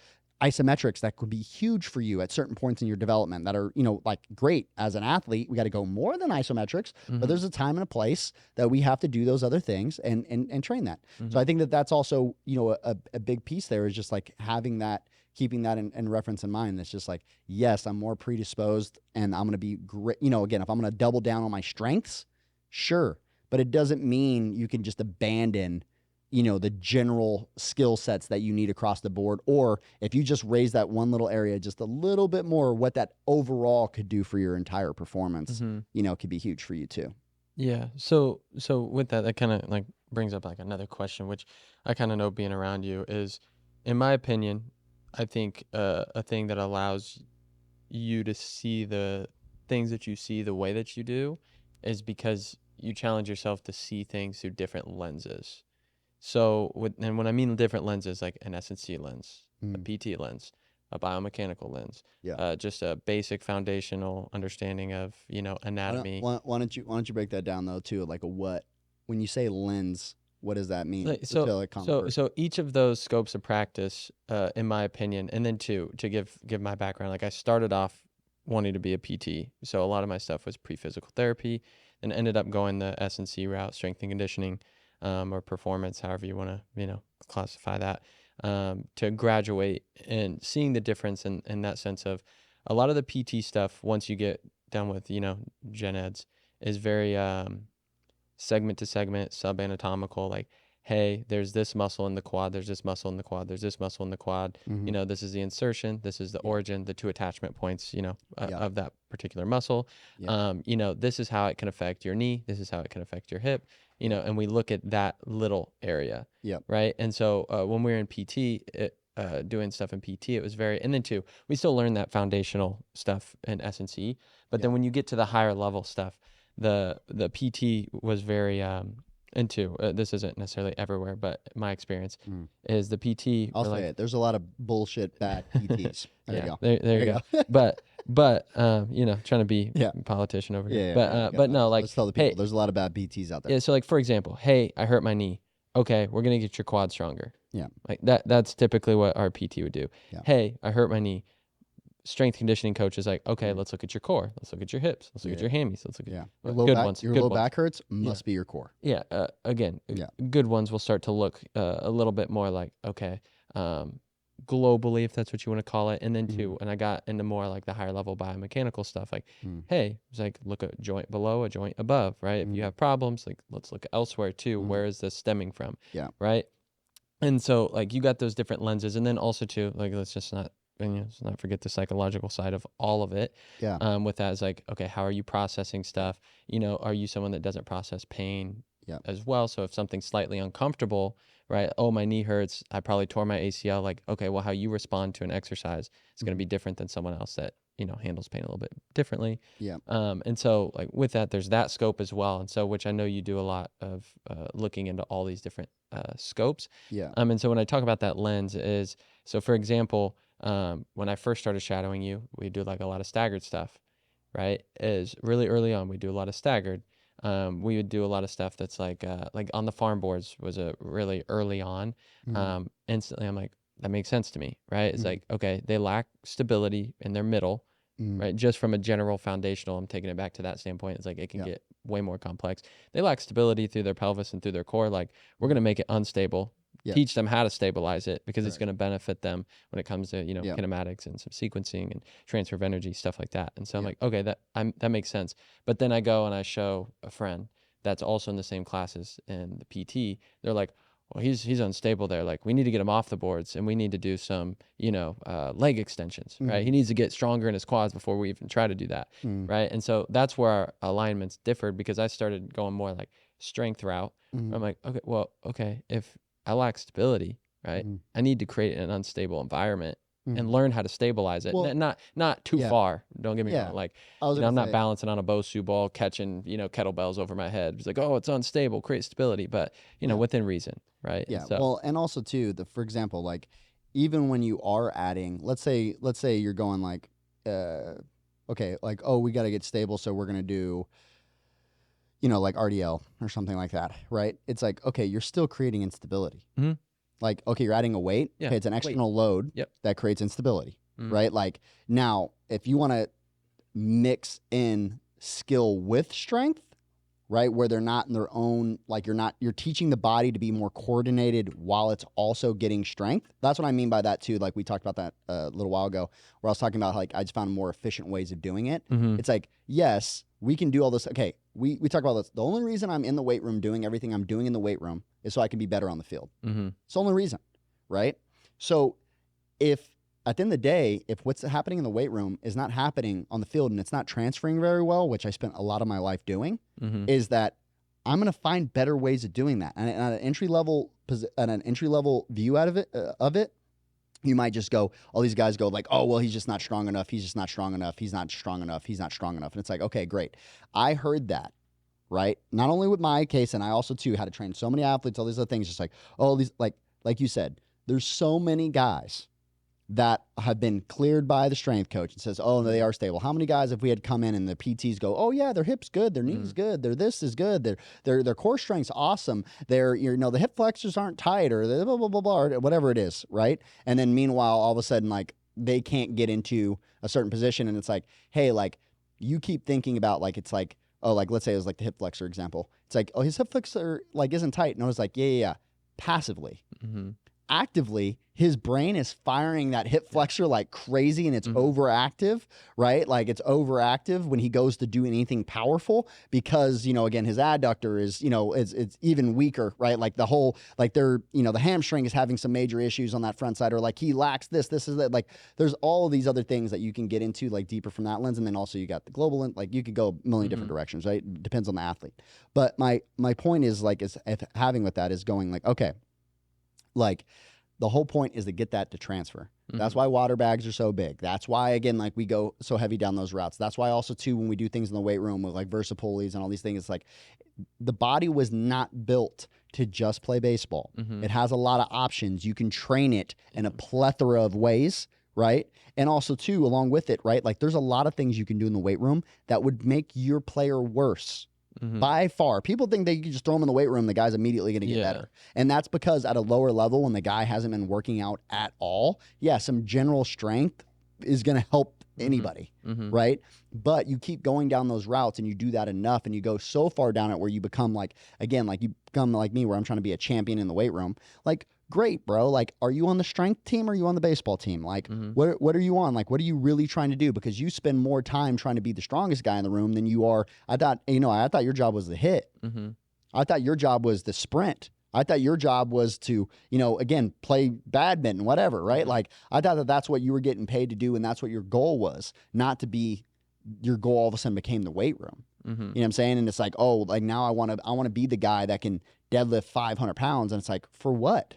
isometrics that could be huge for you at certain points in your development that are, like great as an athlete. We got to go more than isometrics, but there's a time and a place that we have to do those other things and train that. So I think that that's also, a big piece there is just like having that, keeping that in reference in mind. That's just like, yes, I'm more predisposed and I'm going to be great. Again, if I'm going to double down on my strengths, sure. But it doesn't mean you can just abandon the general skill sets that you need across the board. Or if you just raise that one little area just a little bit more, what that overall could do for your entire performance, could be huge for you too. Yeah. So with that kind of like brings up like another question, which I kind of know being around you is, in my opinion, I think a thing that allows you to see the things that you see the way that you do is because you challenge yourself to see things through different lenses. So, when I mean different lenses, like an S&C lens, a PT lens, a biomechanical lens, just a basic foundational understanding of, anatomy. Why don't you break that down though too? Like when you say lens, what does that mean? So each of those scopes of practice, in my opinion, and then to give my background, like I started off wanting to be a PT. So a lot of my stuff was pre-physical therapy and ended up going the S&C route, strength and conditioning. Or performance, however you want to, classify that, to graduate and seeing the difference in that sense of a lot of the PT stuff, once you get done with, gen eds, is very segment to segment, subanatomical, like, hey, there's this muscle in the quad, there's this muscle in the quad, there's this muscle in the quad, this is the insertion, this is the origin, the two attachment points, of that particular muscle. This is how it can affect your knee, this is how it can affect your hip, and we look at that little area, right? And so when we were in PT, doing stuff in PT, it was very, and then too, we still learn that foundational stuff in S&C, but then when you get to the higher level stuff, the PT was very into, this isn't necessarily everywhere, but my experience is the PT. I'll say it. There's a lot of bullshit bad PTs. There you go. There you go. but trying to be a politician over here. But no, like, let's tell the people, hey, there's a lot of bad PTs out there. Yeah. So like, for example, hey, I hurt my knee. Okay, we're gonna get your quad stronger. Yeah. Like that's typically what our PT would do. Yeah. Hey, I hurt my knee. Strength conditioning coach is like, okay, let's look at your core. Let's look at your hips. Let's look at your hammies. Let's look at your low back hurts must be your core. Yeah. Again, good ones will start to look a little bit more like, okay, globally, if that's what you want to call it. And then too, and I got into more like the higher level biomechanical stuff. Like, hey, it's like look at a joint below, a joint above, right? If you have problems, like let's look elsewhere too. Where is this stemming from? Yeah. Right. And so like you got those different lenses, and then also too, like let's just not. And let's not forget the psychological side of all of it. Yeah. With that is like, okay, how are you processing stuff? Are you someone that doesn't process pain as well? So if something's slightly uncomfortable, right? Oh, my knee hurts. I probably tore my ACL. Like, okay, well, how you respond to an exercise is going to be different than someone else that, handles pain a little bit differently. Yeah. And so like with that, there's that scope as well. And so, which I know you do a lot of looking into all these different scopes. Yeah. And so when I talk about that lens is, so for example, when I first started shadowing you, we do like a lot of staggered stuff, right? Is really early on, we do a lot of staggered. We would do a lot of stuff that's like on the farm boards was a really early on. Instantly I'm like, that makes sense to me, right? It's like, okay, they lack stability in their middle, Mm. right? Just from a general foundational, I'm taking it back to that standpoint. It's like it can Yeah. get way more complex. They lack stability through their pelvis and through their core. Like, we're going to make it unstable. Yeah. Teach them how to stabilize it because it's Correct. going to benefit them when it comes to, Yeah. kinematics and some sequencing and transfer of energy, stuff like that. And so I'm Yeah. like, okay, that makes sense. But then I go and I show a friend that's also in the same classes and the PT. They're like, well, he's unstable there. Like, we need to get him off the boards and we need to do some, leg extensions, right? He needs to get stronger in his quads before we even try to do that, Mm. right? And so that's where our alignments differed because I started going more like strength route. I'm like, okay, if I lack stability, right, Mhm. I need to create an unstable environment Mhm. and learn how to stabilize it. Well, not too yeah. far. Don't get me Yeah. wrong. Like, I was I'm gonna not say- balancing on a Bosu ball, catching, kettlebells over my head. It's like, oh, it's unstable, create stability, but, Yeah. within reason, right? And Yeah. so, Well, and also too, for example, like even when you are adding, let's say you're going like, okay, like, oh, we got to get stable, so we're gonna do, like RDL or something like that, right? It's like, okay, you're still creating instability. Mhm. Like, okay, you're adding a weight. Yeah, Okay, it's an weight. external load Yep. that creates instability, Mhm. right? Like now, if you want to mix in skill with strength, right, where they're not in their own, like you're teaching the body to be more coordinated while it's also getting strength. That's what I mean by that too. Like we talked about that a little while ago, where I was talking about like I just found more efficient ways of doing it. Mhm. It's like, yes, we can do all this. Okay, we talk about this. The only reason I'm in the weight room doing everything I'm doing in the weight room is so I can be better on the field. Mhm. It's the only reason, right? So if at the end of the day, if what's happening in the weight room is not happening on the field and it's not transferring very well, which I spent a lot of my life doing, Mhm. is that I'm going to find better ways of doing that. And at an entry level view out of it, you might just go, all these guys go like, oh, well, he's just not strong enough. He's just not strong enough. He's not strong enough. He's not strong enough. And it's like, okay, great. I heard that, right? Not only with my case, and I also too had to train so many athletes, all these other things, just like, oh, these, like you said, there's so many guys that have been cleared by the strength coach and says, oh, no, they are stable. How many guys, if we had come in and the PTs go, oh yeah, their hip's good, their knees good, their this is good, their core strength's awesome, the hip flexors aren't tight, or the blah, blah, blah, blah, or whatever it is, right? And then meanwhile, all of a sudden, like, they can't get into a certain position, and it's like, hey, like, you keep thinking about, like, it's like, oh, like, let's say it was like the hip flexor example. It's like, oh, his hip flexor, like, isn't tight. And I was like, yeah. Passively. Mhm. Actively, his brain is firing that hip flexor like crazy, and it's overactive, right? Like it's overactive when he goes to do anything powerful because, again, his adductor is, it's even weaker, right? Like the whole, like the hamstring is having some major issues on that front side, or like he lacks this is that. Like there's all of these other things that you can get into like deeper from that lens. And then also you got the global, like you could go a million different directions, right? Depends on the athlete. But my point is like, having with that is going like, okay, like the whole point is to get that to transfer. That's why water bags are so big. That's why, again, like we go so heavy down those routes. That's why also too, when we do things in the weight room with like VersaPulleys and all these things, it's like the body was not built to just play baseball. It has a lot of options. You can train it in a plethora of ways, right? And also too, along with it, right? Like there's a lot of things you can do in the weight room that would make your player worse. By far. People think they can just throw them in the weight room, the guy's immediately going to get better. And that's because at a lower level, when the guy hasn't been working out at all, some general strength is going to help anybody, right? But you keep going down those routes and you do that enough and you go so far down it where you become like, again, like you become like me, where I'm trying to be a champion in the weight room. Like, great, bro. Like, are you on the strength team or are you on the baseball team? Like, what are you on? Like, what are you really trying to do? Because you spend more time trying to be the strongest guy in the room than you are. I thought your job was the hit. I thought your job was the sprint. I thought your job was to, again, play badminton, whatever, right? Like, I thought that's what you were getting paid to do, and that's what your goal was, not to be your goal all of a sudden became the weight room. You know what I'm saying? And it's like, oh, like now I want to be the guy that can deadlift 500 pounds. And it's like, for what?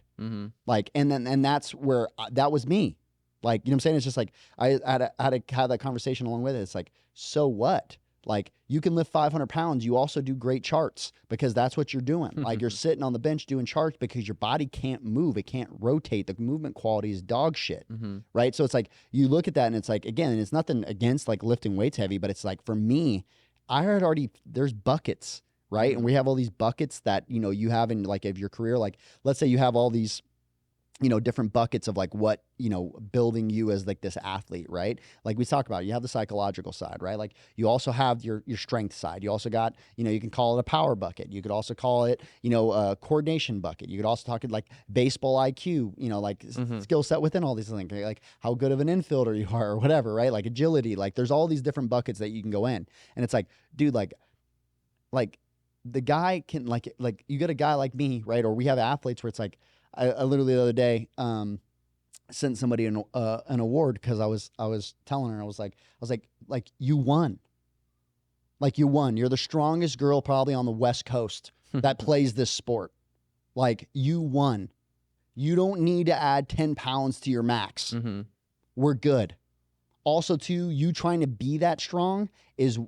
Like, and that's where that was me. Like, you know what I'm saying? It's just like, I had to have that conversation along with it. It's like, so what? Like, you can lift 500 pounds. You also do great charts because that's what you're doing. Like, you're sitting on the bench doing charts because your body can't move. It can't rotate. The movement quality is dog shit. Right. So it's like, you look at that and it's like, again, it's nothing against like lifting weights heavy, but it's like, for me, I heard already there's buckets, right? And we have all these buckets that, you have in like of your career. Like, let's say you have all these different buckets of like what, building you as like this athlete, right? Like we talked about, you have the psychological side, right? Like you also have your strength side. You also got, you can call it a power bucket. You could also call it, a coordination bucket. You could also talk it like baseball IQ, like skill set within all these things, like how good of an infielder you are or whatever, right? Like agility, like there's all these different buckets that you can go in. And it's like, dude, like the guy can like you get a guy like me, right? Or we have athletes where it's like, I literally the other day sent somebody an award because I was telling her I was like you won, you're the strongest girl probably on the West Coast that plays this sport, like you won. You don't need to add 10 pounds to your max. We're good. Also, too, you trying to be that strong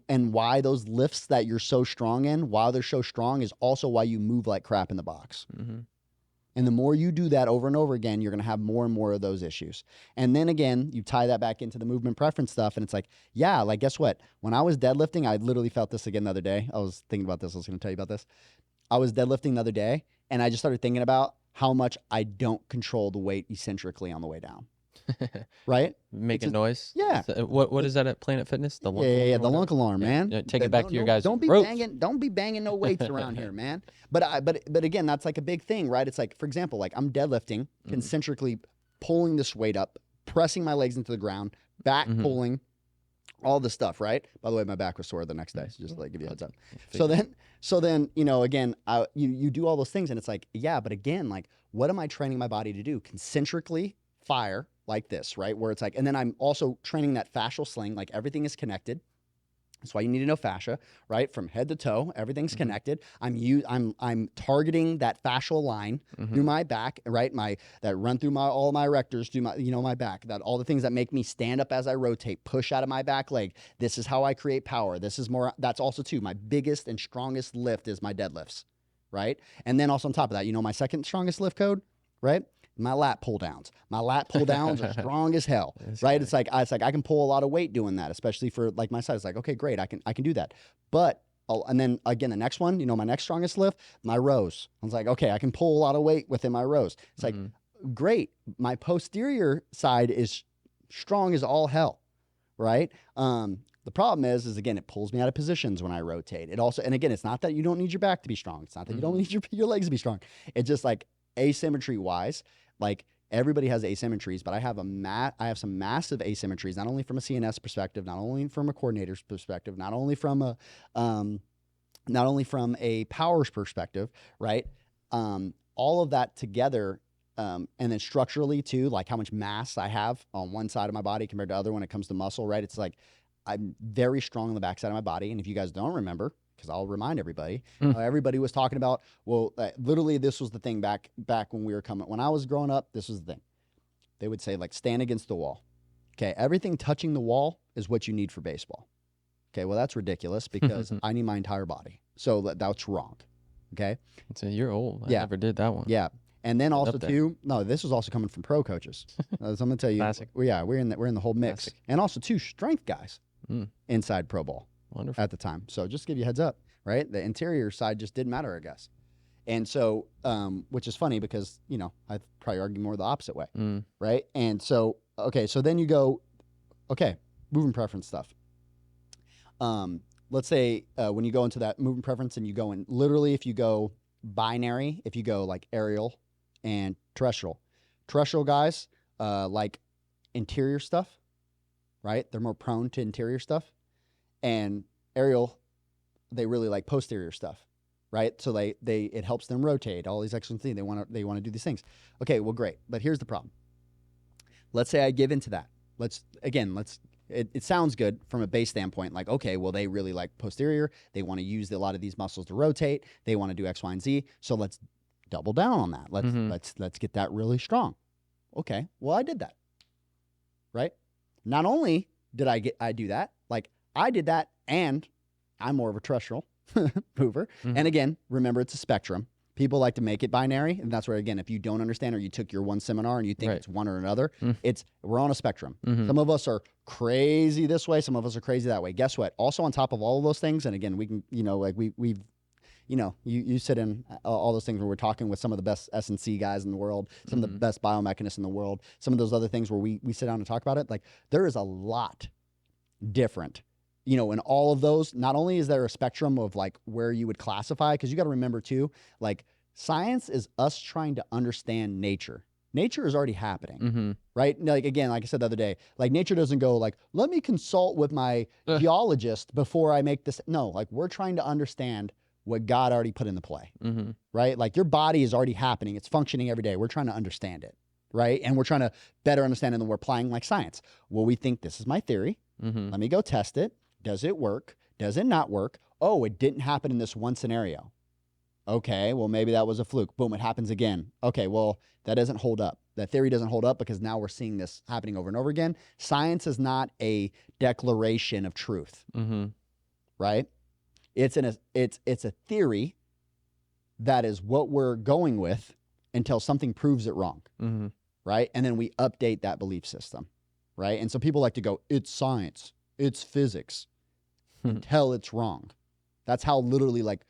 and why those lifts that you're so strong in, while they're so strong, is also why you move like crap in the box. And the more you do that over and over again, you're going to have more and more of those issues. And then again, you tie that back into the movement preference stuff. And it's like, yeah, like, guess what? When I was deadlifting, I literally felt this again the other day. I was thinking about this. I was going to tell you about this. I was deadlifting the other day, and I just started thinking about how much I don't control the weight eccentrically on the way down. Right? Making noise. Yeah. So what is that at Planet Fitness? The lunk Yeah, the alarm? lunk alarm, man. Yeah, take it back to your guys' Don't be ropes. banging no weights around here, man. But again, that's like a big thing, right? It's like, for example, like I'm deadlifting, concentrically pulling this weight up, pressing my legs into the ground, back pulling, all the stuff, right? By the way, my back was sore the next day, so just to like give you a heads up. So then, again, you do all those things, and it's like, yeah, but again, like, what am I training my body to do? Concentrically fire like this, right? Where it's like, and then I'm also training that fascial sling, like everything is connected. That's why you need to know fascia, right? From head to toe, everything's connected. I'm targeting that fascial line through my back, right? That run through all my erectors, through my, my back, that all the things that make me stand up as I rotate, push out of my back leg. This is how I create power. That's also too, my biggest and strongest lift is my deadlifts, right? And then also on top of that, my second strongest lift code, right? My lat pull downs. My lat pull downs are strong as hell, right? It's like I can pull a lot of weight doing that, especially for like my size. It's like, okay, great, I can do that. But and then again, the next one, my next strongest lift, my rows. I was like, okay, I can pull a lot of weight within my rows. It's like, great. My posterior side is strong as all hell, right? The problem is again, it pulls me out of positions when I rotate. It also, and again, it's not that you don't need your back to be strong. It's not that you don't need your legs to be strong. It's just like asymmetry wise. Like everybody has asymmetries, but I have some massive asymmetries, not only from a CNS perspective, not only from a coordinator's perspective, not only from a powers perspective, right? All of that together, and then structurally too, like how much mass I have on one side of my body compared to other when it comes to muscle, right? It's like I'm very strong on the backside of my body, and if you guys don't remember, because I'll remind everybody, everybody was talking about, well, literally this was the thing back when when I was growing up, this was the thing. They would say like, stand against the wall. Okay, everything touching the wall is what you need for baseball. Okay, well, that's ridiculous because I need my entire body. So that's wrong. Okay? So you're old. I never did that one. Yeah. And then also too, no, this was also coming from pro coaches. So I'm gonna tell you, Classic. We're in the whole mix. Classic. And also too, strength guys inside pro ball. Wonderful. At the time. So just to give you a heads up, right? The interior side just didn't matter, I guess. And so, which is funny because, I'd probably argue more the opposite way, right? And so, okay, so then you go, okay, movement preference stuff. Let's say when you go into that movement preference and you go in, literally if you go binary, if you go like aerial and terrestrial guys like interior stuff, right? They're more prone to interior stuff. And aerial, they really like posterior stuff, right? So it helps them rotate, all these excellent things. They want to do these things. Okay, well, great. But here's the problem. Let's say I give into that. It sounds good from a base standpoint. Like, okay, well, they really like posterior. They want to use a lot of these muscles to rotate. They want to do X, Y, and Z. So let's double down on that. Let's get that really strong. Okay, well, I did that, right? Not only did I do that, like I did that, and I'm more of a terrestrial mover. And again, remember, it's a spectrum. People like to make it binary, and that's where, again, if you don't understand or you took your one seminar and you think it's one or another, we're on a spectrum. Some of us are crazy this way, some of us are crazy that way. Guess what? Also on top of all of those things, and again, we can, you sit in all those things where we're talking with some of the best S&C guys in the world, some of the best biomechanists in the world, some of those other things where we sit down and talk about it. Like there is a lot different, in all of those. Not only is there a spectrum of like where you would classify, because you got to remember too, like science is us trying to understand nature. Nature is already happening, right? Like, again, like I said the other day, like nature doesn't go like, let me consult with my geologist before I make this. No, like we're trying to understand what God already put into play, right? Like your body is already happening. It's functioning every day. We're trying to understand it, right? And we're trying to better understand it, and then we're applying like science. Well, we think this is my theory. Let me go test it. Does it work? Does it not work? Oh, it didn't happen in this one scenario. Okay, well, maybe that was a fluke. Boom, it happens again. Okay, well, that doesn't hold up. That theory doesn't hold up because now we're seeing this happening over and over again. Science is not a declaration of truth, right? It's a theory that is what we're going with until something proves it wrong, right? And then we update that belief system, right? And so people like to go, it's science, it's physics, until it's wrong. That's how literally like,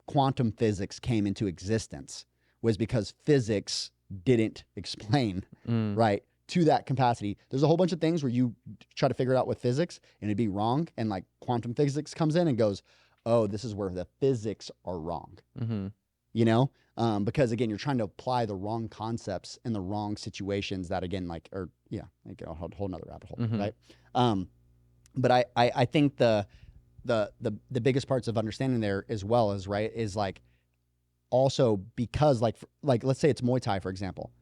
quantum physics came into existence, was because physics didn't explain, right, to that capacity. There's a whole bunch of things where you try to figure it out with physics and it'd be wrong. And like quantum physics comes in and goes, oh, this is where the physics are wrong, because again, you're trying to apply the wrong concepts in the wrong situations that again, like a whole nother rabbit hole, right? But I think the biggest parts of understanding there as well is, right, is like also because like let's say it's Muay Thai, for example.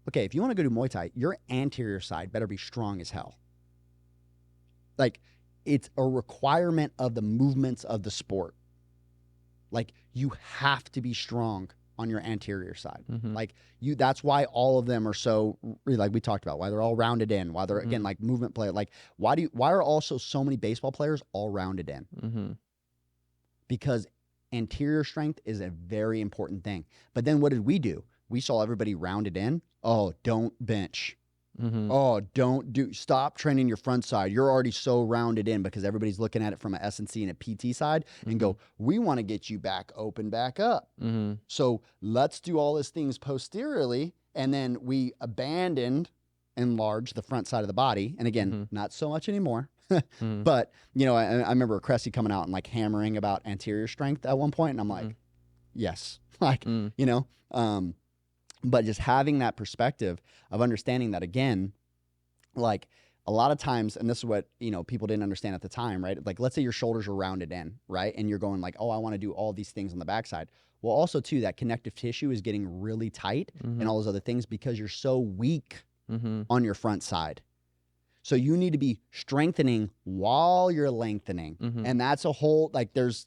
Okay, if you want to go do Muay Thai, your anterior side better be strong as hell. Like it's a requirement of the movements of the sport. Like you have to be strong on your anterior side. Like that's why all of them are so, like we talked about, why they're all rounded in, why they're again like movement play. Like why are also so many baseball players all rounded in? Because anterior strength is a very important thing. But then what did we do? We saw everybody rounded in. Oh, don't bench. Oh, stop training your front side. You're already so rounded in, because everybody's looking at it from a S&C and a PT side and go, we want to get you back open, back up. So let's do all these things posteriorly. And then we enlarge the front side of the body. And again, not so much anymore. But, I remember Cressy coming out and like hammering about anterior strength at one point, and I'm like, yes, like, but just having that perspective of understanding that, again, like a lot of times, and this is what, people didn't understand at the time, right? Like, let's say your shoulders are rounded in, right? And you're going like, oh, I want to do all these things on the backside. Well, also too, that connective tissue is getting really tight and all those other things because you're so weak on your front side. So you need to be strengthening while you're lengthening. And that's a whole, like there's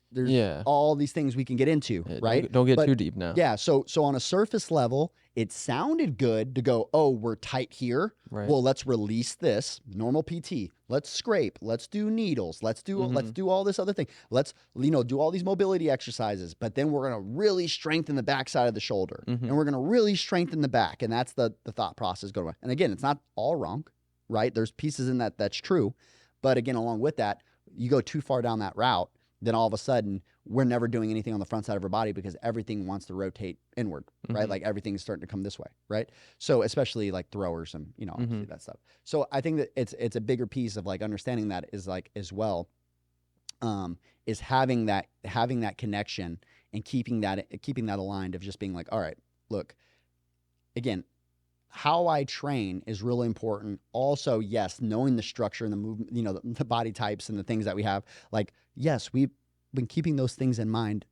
all these things we can get into, right? Don't get too deep now. Yeah. So on a surface level, it sounded good to go, oh, we're tight here. Right. Well, let's release this normal PT. Let's scrape. Let's do needles. Let's do all this other thing. Let's, do all these mobility exercises. But then we're going to really strengthen the backside of the shoulder. And we're going to really strengthen the back. And that's the thought process going on. And again, it's not all wrong, right? There's pieces in that's true. But again, along with that, you go too far down that route, then all of a sudden we're never doing anything on the front side of our body because everything wants to rotate inward, right? Like everything's starting to come this way, right? So especially like throwers and, obviously that stuff. So I think that it's a bigger piece of like understanding that is like as well, is having that connection and keeping that aligned of just being like, all right, look, again, how I train is really important. Also, yes, knowing the structure and the movement, the body types and the things that we have. Like, yes, we've been keeping those things in mind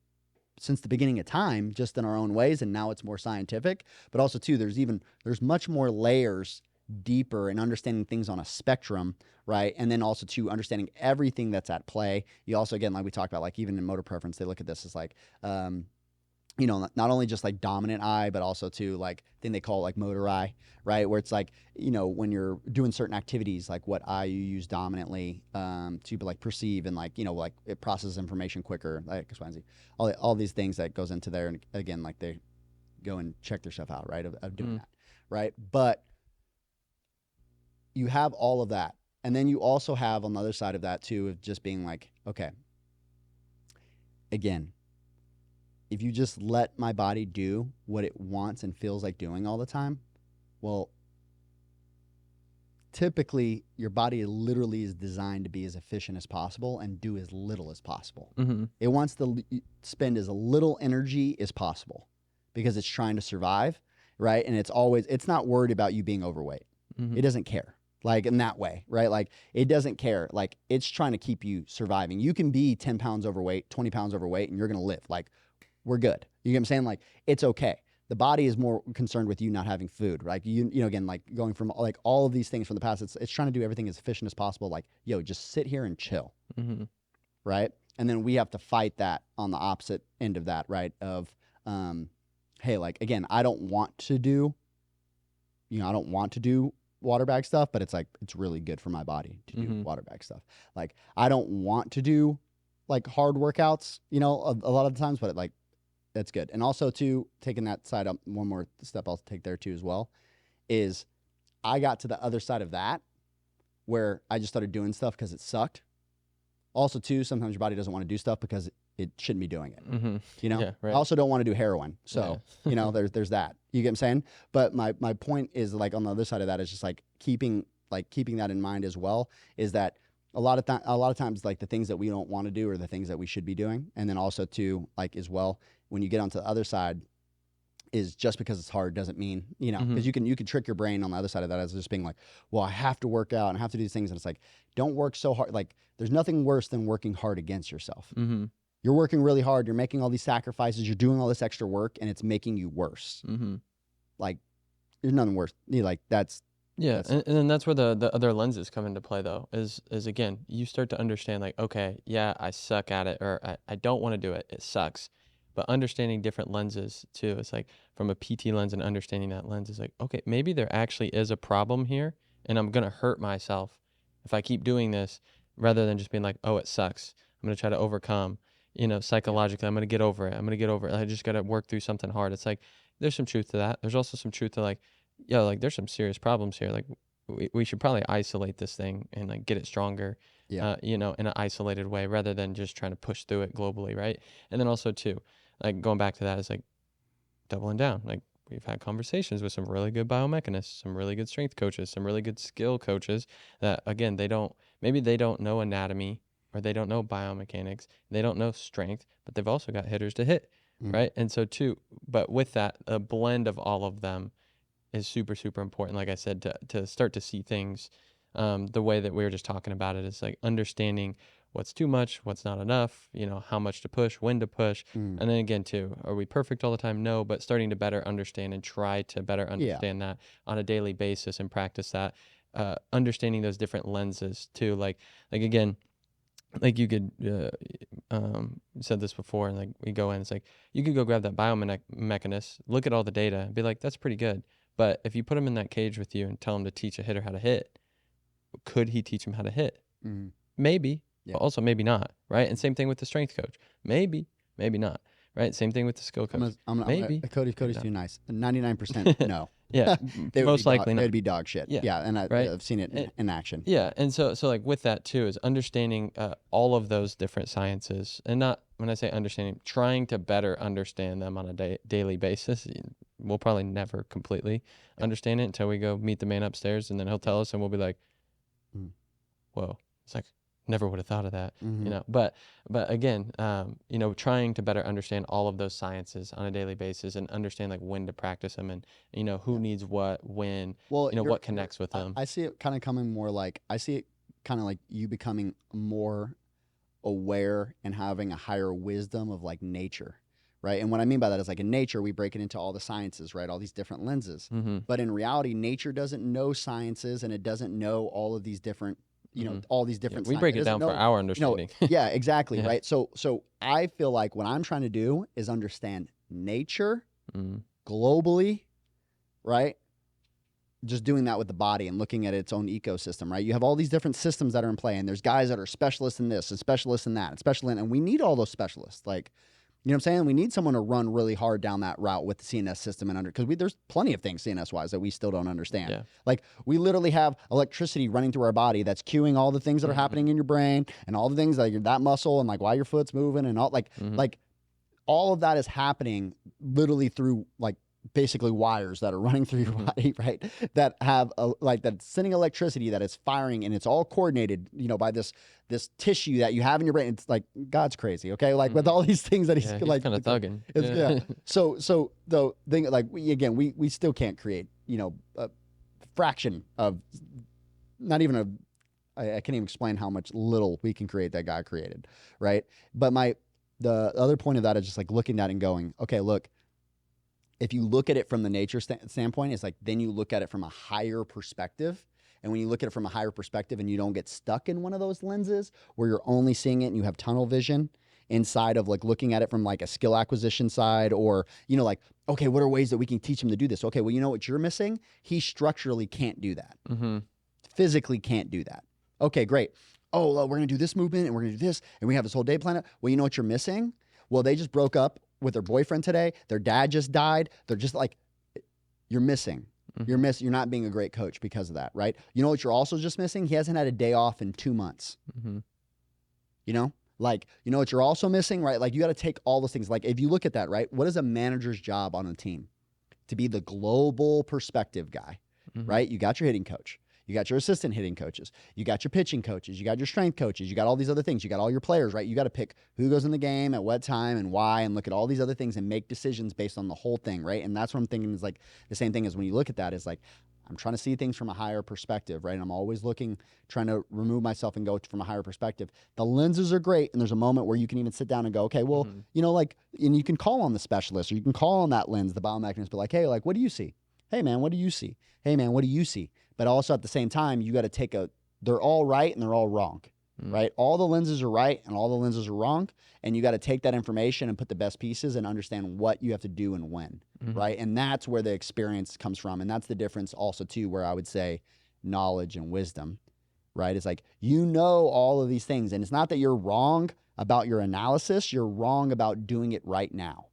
since the beginning of time, just in our own ways, and now it's more scientific. But also, too, there's much more layers deeper in understanding things on a spectrum, right? And then also, too, understanding everything that's at play. You also, again, like we talked about, like even in motor preference, they look at this as like, not only just like dominant eye, but also too, like, I think they call it like motor eye, right? Where it's like, when you're doing certain activities, like what eye you use dominantly to like perceive and like, like it processes information quicker, like X, Y, and Z. All these things that goes into there. And again, like they go and check their stuff out, right? Of doing that, right? But you have all of that. And then you also have on the other side of that too, of just being like, okay, again, if you just let my body do what it wants and feels like doing all the time, well, typically your body literally is designed to be as efficient as possible and do as little as possible. Mm-hmm. It wants to spend as little energy as possible because it's trying to survive, right? And it's not worried about you being overweight. Mm-hmm. It doesn't care, like in that way, right? Like it doesn't care. Like it's trying to keep you surviving. You can be 10 pounds overweight, 20 pounds overweight, and you're going to live. Like we're good. You get what I'm saying? Like it's okay. The body is more concerned with you not having food. Like you know, again, like going from like all of these things from the past, it's trying to do everything as efficient as possible. Like, yo, just sit here and chill. Mm-hmm. Right. And then we have to fight that on the opposite end of that, right? Of, hey, like, again, I don't want to do water bag stuff, but it's like, it's really good for my body to do Mhm. water bag stuff. Like, I don't want to do like hard workouts, you know, a lot of the times, but like, that's good. And also too, taking that side up, one more step I'll take there too as well, is I got to the other side of that where I just started doing stuff because it sucked. Also too, sometimes your body doesn't want to do stuff because it shouldn't be doing it. Mm-hmm. You know, Yeah, right. I also don't want to do heroin. So, Yeah. you know, there's that. You get what I'm saying? But my point is like on the other side of that is just like keeping that in mind as well, is that a lot of times like the things that we don't want to do are the things that we should be doing. And then also too, like as well, when you get onto the other side, is just because it's hard doesn't mean, you know, because you can trick your brain on the other side of that as just being like, well, I have to work out and I have to do these things. And it's like, don't work so hard. Like there's nothing worse than working hard against yourself. Mm-hmm. You're working really hard. You're making all these sacrifices. You're doing all this extra work and it's making you worse. Mm-hmm. Like there's nothing worse. Like that's, Yeah, and then that's where the other lenses come into play, though, is again, you start to understand, like, okay, yeah, I suck at it, or I don't want to do it. It sucks. But understanding different lenses, too, it's like from a PT lens and understanding that lens is like, okay, maybe there actually is a problem here, and I'm going to hurt myself if I keep doing this rather than just being like, oh, it sucks. I'm going to try to overcome, you know, psychologically. I'm going to get over it. I'm going to get over it. I just got to work through something hard. It's like, there's some truth to that. There's also some truth to like, yeah, like there's some serious problems here. Like we should probably isolate this thing and like get it stronger, Yeah. you know, in an isolated way rather than just trying to push through it globally. Right. And then also too, like going back to that is like doubling down. Like we've had conversations with some really good biomechanists, some really good strength coaches, some really good skill coaches that again, maybe they don't know anatomy or they don't know biomechanics, they don't know strength, but they've also got hitters to hit. Mhm. Right. And so too, but with that, a blend of all of them is super, super important. Like I said, to start to see things the way that we were just talking about it is like understanding what's too much, what's not enough, you know, how much to push, when to push. Mm. And then again, too, are we perfect all the time? No, but starting to better understand and try to better understand that on a daily basis and practice that, understanding those different lenses too. Like again, like you could, said this before, and like we go in, it's like you could go grab that biomechanist, look at all the data, and be like, that's pretty good. But if you put him in that cage with you and tell him to teach a hitter how to hit, could he teach him how to hit? Mhm. Maybe, Yeah. but also maybe not, right? And same thing with the strength coach. Maybe not, right? Same thing with the skill coach. Maybe. Cody's No. too nice. 99% no. Yeah, They would most be dog- likely not. They'd be dog shit. Yeah. Yeah. And Right. I've seen it And- in action. Yeah, and so like with that too is understanding all of those different sciences, and not when I say understanding, trying to better understand them on a daily basis. We'll probably never completely understand it until we go meet the man upstairs, and then he'll tell us, and we'll be like, Mm. "Whoa!" It's like never would have thought of that, Mhm. you know. But again, you know, trying to better understand all of those sciences on a daily basis and understand like when to practice them, and you know who needs what, when, Well, you know, you're- what connects with them. I see it kind of coming more like, I see it kind of like you becoming more aware and having a higher wisdom of like nature, right? And what I mean by that is like in nature, we break it into all the sciences, right? All these different lenses. Mm-hmm. But in reality, nature doesn't know sciences and it doesn't know all of these different, you know, Mhm. all these different we sci- break it doesn't down for know- our you know, understanding. yeah, exactly, Yeah. right? So I feel like what I'm trying to do is understand nature Mm. globally, right? Just doing that with the body and looking at its own ecosystem, right? You have all these different systems that are in play, and there's guys that are specialists in this and specialists in that, and we need all those specialists. Like, you know what I'm saying? We need someone to run really hard down that route with the CNS system and because there's plenty of things CNS wise that we still don't understand. Yeah. Like we literally have electricity running through our body that's cueing all the things that are Mhm. happening in your brain and all the things like that muscle and like why your foot's moving and all Mhm. like all of that is happening literally through like basically wires that are running through your body, right? That have that's sending electricity that is firing, and it's all coordinated, by this tissue that you have in your brain. It's like God's crazy, okay? Like with all these things that he's like kind of thugging. yeah. So the thing, like we still can't create, a fraction of, not even I can't even explain how much little we can create that God created, right? But the other point of that is just like looking at it and going, okay, look, if you look at it from the nature standpoint, it's like then you look at it from a higher perspective. And when you look at it from a higher perspective and you don't get stuck in one of those lenses where you're only seeing it and you have tunnel vision inside of like looking at it from like a skill acquisition side, or, like, okay, what are ways that we can teach him to do this? Okay, well, you know what you're missing? He structurally can't do that. Physically can't do that. Okay, great. Oh, well, we're going to do this movement and we're going to do this and we have this whole day planned out. Well, you know what you're missing? Well, they just broke up with their boyfriend today. Their dad just died. They're just like, you're missing. You're not being a great coach because of that, right? You know what you're also just missing? He hasn't had a day off in 2 months. Like, you know what you're also missing, right? Like, you got to take all those things. Like, if you look at that, right? What is a manager's job on a team? To be the global perspective guy, right? You got your hitting coach. You got your assistant hitting coaches. You got your pitching coaches. You got your strength coaches. You got all these other things. You got all your players, right? You got to pick who goes in the game at what time and why, and look at all these other things and make decisions based on the whole thing, right? And that's what I'm thinking is like the same thing as when you look at that is like, I'm trying to see things from a higher perspective, right? And I'm always trying to remove myself and go from a higher perspective. The lenses are great. And there's a moment where you can even sit down and go, okay, well, and you can call on the specialist, or you can call on that lens, the biomechanist, but like, hey, like, what do you see? Hey, man, what do you see? Hey, man, what do you see? But also at the same time, you got to they're all right and they're all wrong, right? All the lenses are right and all the lenses are wrong. And you got to take that information and put the best pieces and understand what you have to do and when, right? And that's where the experience comes from. And that's the difference also too, where I would say knowledge and wisdom, right? It's like, all of these things. And it's not that you're wrong about your analysis. You're wrong about doing it right now.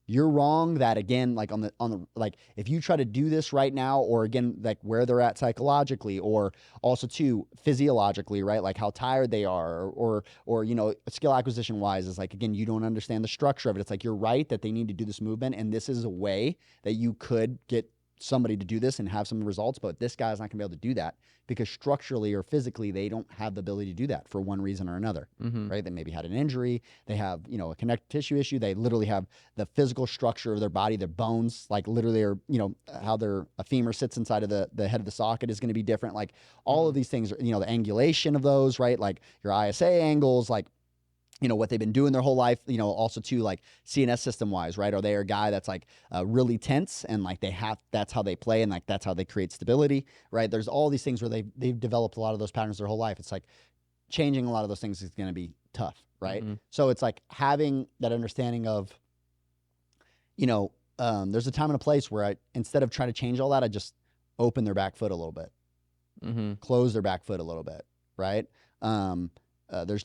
You're wrong that, again, like on the like, if you try to do this right now, or again, like where they're at psychologically, or also too physiologically, right? Like how tired they are, or skill acquisition wise, is like, again, you don't understand the structure of it. It's like, you're right that they need to do this movement, and this is a way that you could get somebody to do this and have some results, but this guy's not gonna be able to do that because structurally or physically they don't have the ability to do that for one reason or another, right? They maybe had an injury, they have a connective tissue issue, they literally have the physical structure of their body, their bones, like literally are how a femur sits inside of the head of the socket is going to be different. Like all of these things are, the angulation of those, right? Like your ISA angles, like what they've been doing their whole life, also too, like CNS system wise, right? Are they a guy that's like really tense and like that's how they play and like that's how they create stability, right? There's all these things where they've developed a lot of those patterns their whole life. It's like changing a lot of those things is going to be tough, right? So it's like having that understanding of, there's a time and a place where instead of trying to change all that, I just open their back foot a little bit, close their back foot a little bit, right?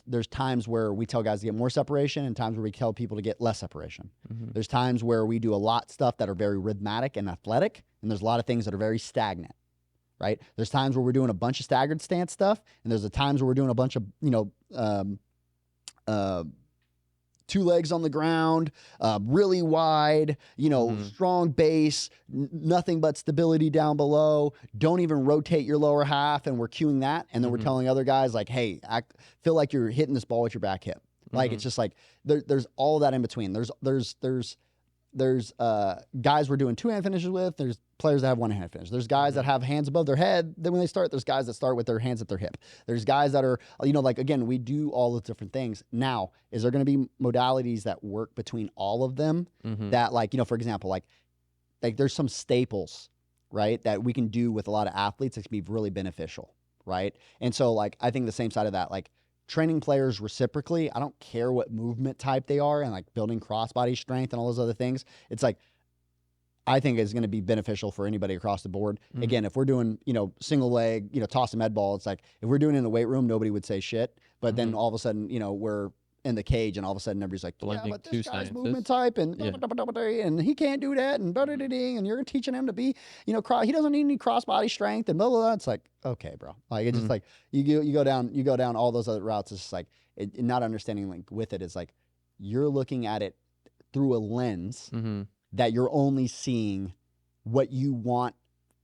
There's times where we tell guys to get more separation and times where we tell people to get less separation. There's times where we do a lot stuff that are very rhythmic and athletic, and there's a lot of things that are very stagnant, right? There's times where we're doing a bunch of staggered stance stuff, and there's times where we're doing a bunch of, 2 legs on the ground, really wide, strong base, nothing but stability down below. Don't even rotate your lower half, and we're cueing that. And then we're telling other guys like, hey, I feel like you're hitting this ball with your back hip. Like it's just like there's all that in between. There's guys we're doing 2-hand finishes with. There's players that have 1-hand finish. There's guys that have hands above their head. Then when they start, there's guys that start with their hands at their hip. There's guys that are, like, again, we do all the different things. Now, is there going to be modalities that work between all of them that, like, for example, like there's some staples, right, that we can do with a lot of athletes that can be really beneficial, right? And so, like, I think the same side of that, like, training players reciprocally, I don't care what movement type they are, and like building crossbody strength and all those other things. It's like, I think it's going to be beneficial for anybody across the board. Again, if we're doing, single leg, toss a med ball, it's like, if we're doing it in the weight room, nobody would say shit. But then all of a sudden, we're in the cage and all of a sudden everybody's like, yeah, but this guy's movement type and he can't do that and you're teaching him to be, he doesn't need any crossbody strength and blah, blah, blah. It's like, okay, bro. Like, it's just like, you go down all those other routes. It's just like, not understanding like with it is like, you're looking at it through a lens Mm-hmm. that you're only seeing what you want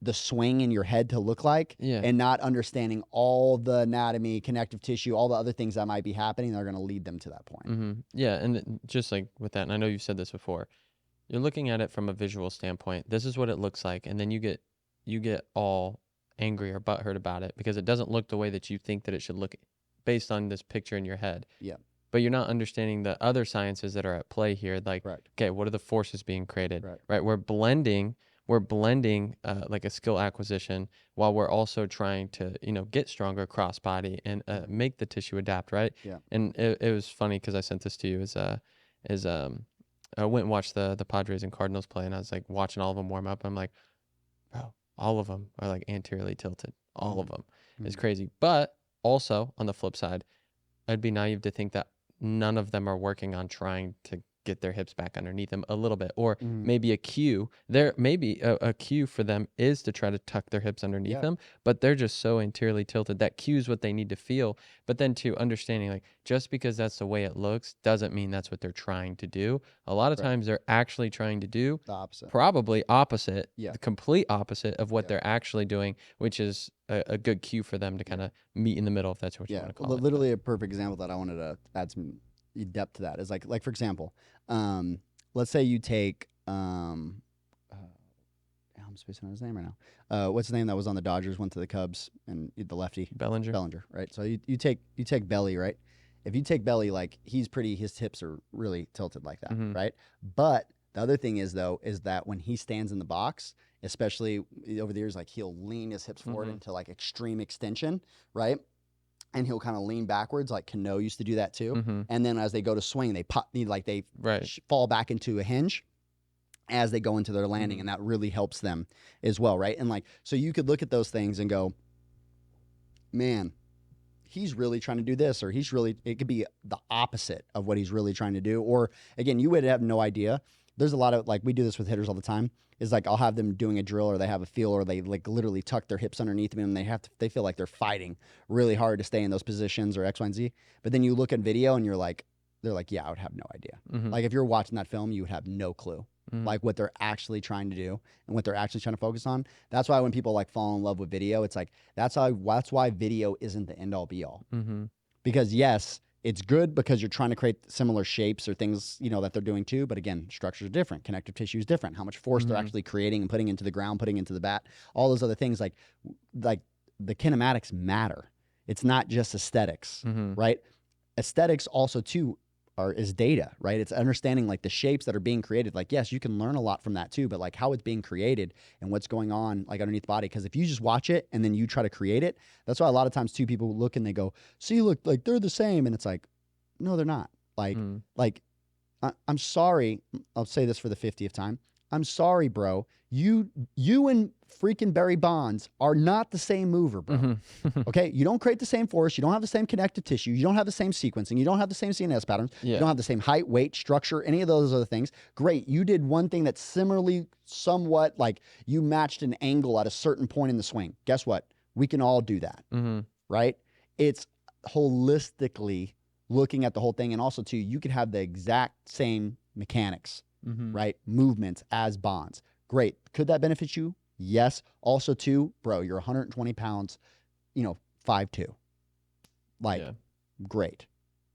the swing in your head to look like, Yeah. and not understanding all the anatomy, connective tissue, all the other things that might be happening that are going to lead them to that point. Mm-hmm. Yeah, and just like with that, and I know you've said this before, you're looking at it from a visual standpoint. This is what it looks like, and then you get all angry or butthurt about it because it doesn't look the way that you think that it should look based on this picture in your head. Yeah. But you're not understanding the other sciences that are at play here. Like, Correct. okay, what are the forces being created? Right. We're blending like a skill acquisition while we're also trying to, get stronger cross body and make the tissue adapt, right? Yeah. And it was funny because I sent this to you I went and watched the Padres and Cardinals play, and I was like watching all of them warm up. I'm like, bro, all of them are like anteriorly tilted. All of them. It's crazy. But also on the flip side, I'd be naive to think that none of them are working on trying to get their hips back underneath them a little bit, or maybe a cue there, maybe a cue for them is to try to tuck their hips underneath them, but they're just so anteriorly tilted that cues what they need to feel. But then too, understanding like just because that's the way it looks doesn't mean that's what they're trying to do. A lot of times they're actually trying to do The opposite. probably opposite, Yeah. the complete opposite of what they're actually doing, which is a good cue for them to kind of meet in the middle, if that's what you want to call it. Literally a perfect example that I wanted to add some depth to that is like for example, let's say you take I'm spacing on his name right now. What's his name that was on the Dodgers, went to the Cubs, and the lefty Bellinger. right? So you take Belly, right? If you take Belly, like his hips are really tilted like that, right? But the other thing is that when he stands in the box, especially over the years, like he'll lean his hips forward into like extreme extension, right? And he'll kind of lean backwards, like Cano used to do that too. And then as they go to swing, they fall back into a hinge as they go into their landing, and that really helps them as well, right? And like, so you could look at those things and go, man, he's really trying to do this, or it could be the opposite of what he's really trying to do. Or again, you would have no idea. There's a lot of, like, we do this with hitters all the time, is like I'll have them doing a drill, or they have a feel, or they like literally tuck their hips underneath them, and they feel like they're fighting really hard to stay in those positions, or X, Y, and Z. But then you look at video and they're like, yeah, I would have no idea. Like if you're watching that film, you would have no clue like what they're actually trying to do and what they're actually trying to focus on. That's why when people like fall in love with video, it's like, that's why video isn't the end all be all. Because yes, it's good because you're trying to create similar shapes or things, that they're doing too. But again, structures are different. Connective tissue is different. How much force they're actually creating and putting into the ground, putting into the bat, all those other things, like the kinematics matter. It's not just aesthetics, right? Aesthetics also too is data, right? It's understanding like the shapes that are being created. Like, yes, you can learn a lot from that too, but like how it's being created and what's going on like underneath the body. Because if you just watch it and then you try to create it, that's why a lot of times too, people look and they go, see, look, like they're the same. And it's like, no, they're not. I'm sorry. I'll say this for the 50th time. I'm sorry, bro. You and freaking Barry Bonds are not the same mover, bro. Okay? You don't create the same force. You don't have the same connective tissue. You don't have the same sequencing. You don't have the same CNS patterns. Yeah. You don't have the same height, weight, structure, any of those other things. Great. You did one thing that's similarly somewhat like you matched an angle at a certain point in the swing. Guess what? We can all do that, right? It's holistically looking at the whole thing. And also, too, you could have the exact same mechanics, right? Movements as Bonds. Great. Could that benefit you? Yes. Also, too, bro, you're 120 pounds, 5'2". Great,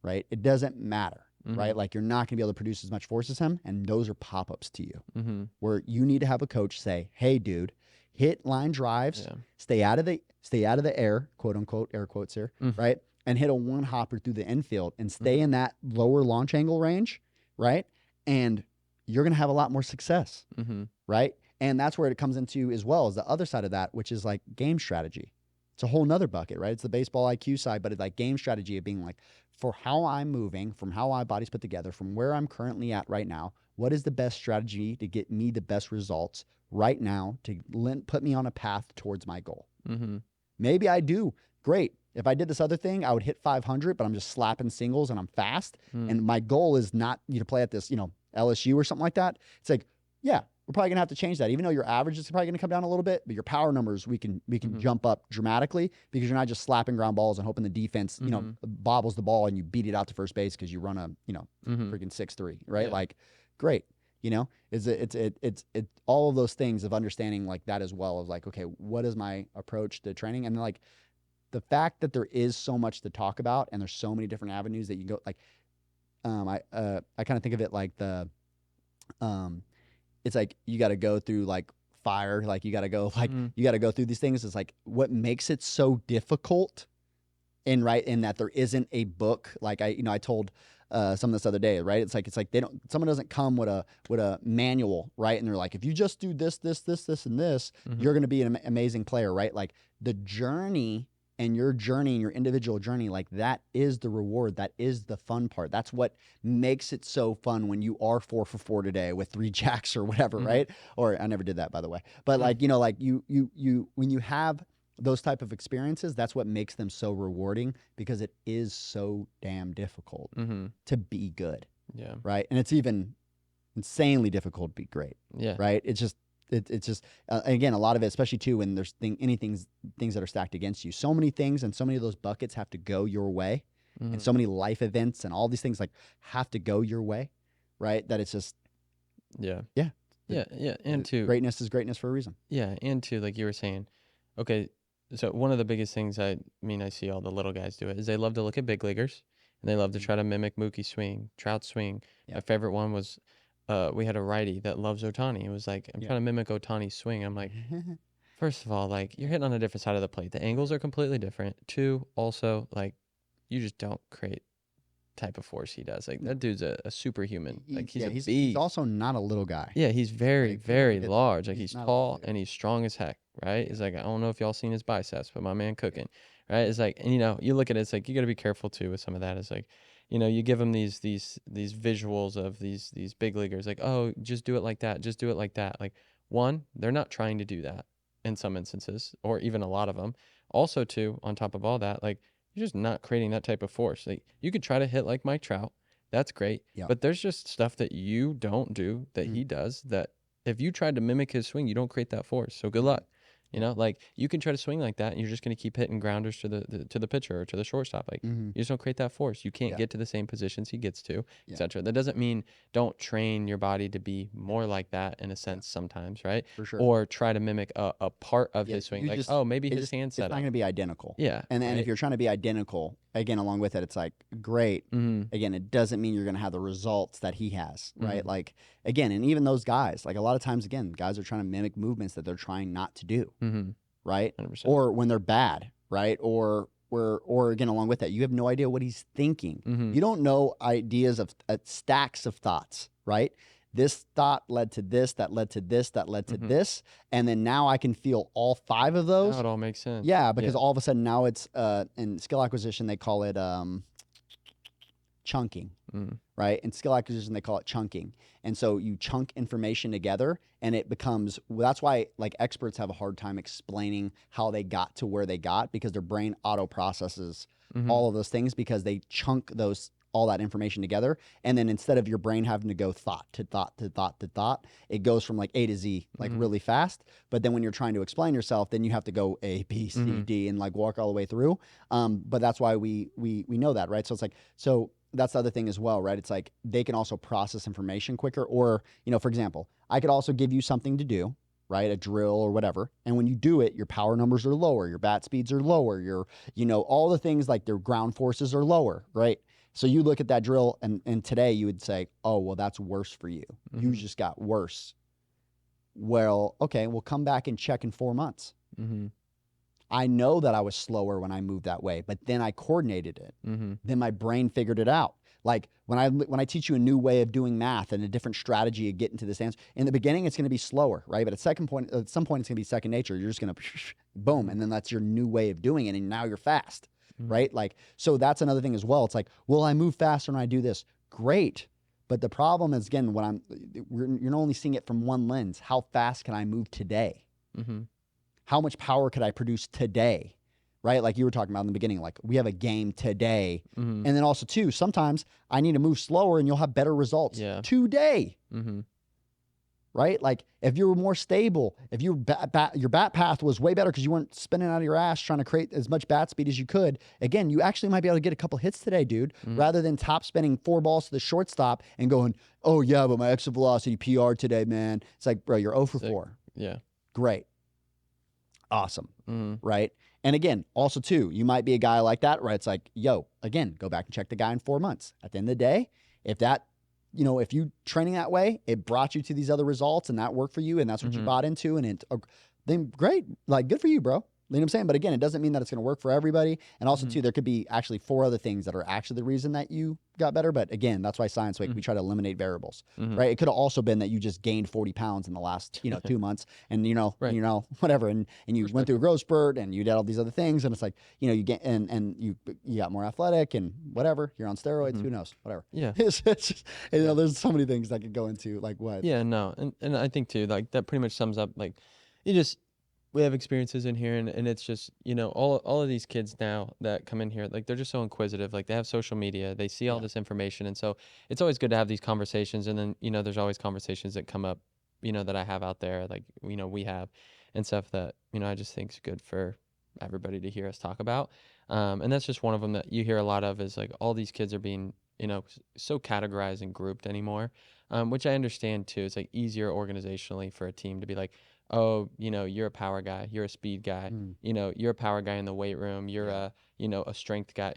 right? It doesn't matter, right? Like, you're not going to be able to produce as much force as him, and those are pop-ups to you, where you need to have a coach say, hey, dude, hit line drives, stay out of the air, quote unquote, air quotes here, right? And hit a one hopper through the infield and stay in that lower launch angle range, right? And you're going to have a lot more success, right? And that's where it comes into as well as the other side of that, which is like game strategy. It's a whole nother bucket, right? It's the baseball IQ side, but it's like game strategy of being like, for how I'm moving, from how my body's put together, from where I'm currently at right now, what is the best strategy to get me the best results right now to put me on a path towards my goal? Maybe I do. Great. If I did this other thing, I would hit 500, but I'm just slapping singles and I'm fast. And my goal is not to play at this, LSU or something like that. It's like, yeah, we're probably gonna have to change that. Even though your average is probably gonna come down a little bit, but your power numbers we can jump up dramatically, because you're not just slapping ground balls and hoping the defense bobbles the ball and you beat it out to first base because you run a freaking 6'3", right? Yeah. Like, great. You know, it's all of those things of understanding like that as well, of like, okay, what is my approach to training? And like the fact that there is so much to talk about and there's so many different avenues that you go, like, I kind of think of it like it's like you got to go through like fire, like you got to go you got to go through these things. It's like what makes it so difficult, in that there isn't a book. Like I told some this other day, right? It's like someone doesn't come with a manual, right? And they're like, if you just do this, and this, you're going to be an amazing player, right? Like the journey and your individual journey, like that is the reward. That is the fun part. That's what makes it so fun when you are 4 for 4 today with 3 jacks or whatever, right? Or I never did that, by the way. But like, like you when you have those type of experiences, that's what makes them so rewarding, because it is so damn difficult to be good. Yeah. Right. And it's even insanely difficult to be great. Yeah. Right. It's just again, a lot of it, especially too, when there's things that are stacked against you, so many things, and so many of those buckets have to go your way, and so many life events and all these things like have to go your way. Right. That it's just, yeah. And greatness is greatness for a reason. Yeah. And like you were saying, okay, so one of the biggest things I see all the little guys do it is they love to look at big leaguers, and they love to try to mimic Mookie's swing, Trout's swing. Yeah. My favorite one was we had a righty that loves Ohtani. It was like, I'm trying to mimic Ohtani's swing. I'm like, first of all, like you're hitting on a different side of the plate. The angles are completely different. 2, also, like you just don't create type of force he does. Like that dude's a superhuman. Like he's a beast. He's also not a little guy. Yeah, he's very, Like, very large. Like he's not a tall little guy. and he's strong as heck, right? It's like, I don't know if y'all seen his biceps, but my man cooking, right? It's like, and you look at it, it's like, you got to be careful too with some of that. It's like, you give them these visuals of these big leaguers, like, oh, just do it like that. Just do it like that. Like, one, they're not trying to do that in some instances, or even a lot of them. Also, too, on top of all that, like, you're just not creating that type of force. Like, you could try to hit like Mike Trout. That's great. Yeah. But there's just stuff that you don't do that he does, that if you tried to mimic his swing, you don't create that force. So good luck. Like you can try to swing like that, and you're just going to keep hitting grounders to the pitcher or to the shortstop. Like you just don't create that force. You can't get to the same positions he gets to, etc. That doesn't mean don't train your body to be more like that in a sense sometimes, right? For sure. Or try to mimic a part of his swing. Like, maybe his hand It's setup. not going to be identical. Yeah. And right? if you're trying to be identical, again, along with it, it's like, great. Again, it doesn't mean you're going to have the results that he has, right? Like, again, and even those guys, like a lot of times, again, guys are trying to mimic movements that they're trying not to do, right? 100%. Or when they're bad, right? Or again, along with that, you have no idea what he's thinking. You don't know ideas of stacks of thoughts, right? This thought led to this, that led to this, that led to this. And then now I can feel all 5 of those. Now it all makes sense. Yeah, because all of a sudden now it's, in skill acquisition, they call it chunking, right? In skill acquisition, they call it chunking. And so you chunk information together, and it becomes, that's why like experts have a hard time explaining how they got to where they got, because their brain auto processes all of those things, because they chunk all that information together. And then instead of your brain having to go thought to thought to thought to thought, it goes from like A to Z, like really fast. But then when you're trying to explain yourself, then you have to go A, B, C, D, and like walk all the way through. But that's why we know that, right? So it's like, so that's the other thing as well, right? It's like they can also process information quicker. Or, for example, I could also give you something to do, right? A drill or whatever. And when you do it, your power numbers are lower, your bat speeds are lower, your, all the things like their ground forces are lower, right? So you look at that drill and today you would say, oh, well, that's worse for you. You just got worse. Well, okay, we'll come back and check in 4 months. I know that I was slower when I moved that way, but then I coordinated it. Then my brain figured it out. Like when I teach you a new way of doing math and a different strategy of getting to this answer, in the beginning it's going to be slower, right? But at some point it's going to be second nature. You're just going to boom, and then that's your new way of doing it, and now you're fast, right? Like, so that's another thing as well. It's like, well, I move faster when I do this. Great. But the problem is, again, you're only seeing it from one lens. How fast can I move today? How much power could I produce today? Right? Like you were talking about in the beginning, like we have a game today. And then also too, sometimes I need to move slower and you'll have better results today. right? Like if you were more stable, if your bat path was way better because you weren't spinning out of your ass trying to create as much bat speed as you could, again, you actually might be able to get a couple hits today, dude, rather than top spinning 4 balls to the shortstop and going, oh yeah, but my exit velocity PR today, man. It's like, bro, you're 0 for 4. Yeah. Great. Awesome. Mm-hmm. Right. And again, also too, you might be a guy like that, right? It's like, yo, again, go back and check the guy in 4 months. At the end of the day, if that, if you training that way, it brought you to these other results and that worked for you and that's what you bought into and then great, like good for you, bro. You know what I'm saying? But again, it doesn't mean that it's going to work for everybody. And also too, there could be actually 4 other things that are actually the reason that you got better. But again, that's why Science Week, we try to eliminate variables, right? It could have also been that you just gained 40 pounds in the last, 2 months and, whatever. And you went through a growth spurt and you did all these other things. And it's like, you get, and you got more athletic and whatever, you're on steroids, who knows, whatever. Yeah. It's just, there's so many things that could go into like what. Yeah, no. And I think too, like that pretty much sums up like we have experiences in here and it's just, all of these kids now that come in here, like they're just so inquisitive, like they have social media, they see all this information. And so it's always good to have these conversations. And then, there's always conversations that come up, that I have out there, like, we have and stuff that, I just think is good for everybody to hear us talk about. And that's just one of them that you hear a lot of is like all these kids are being, so categorized and grouped anymore, which I understand too. It's like easier organizationally for a team to be like, oh, you're a power guy, you're a speed guy, you're a power guy in the weight room, you're a strength guy,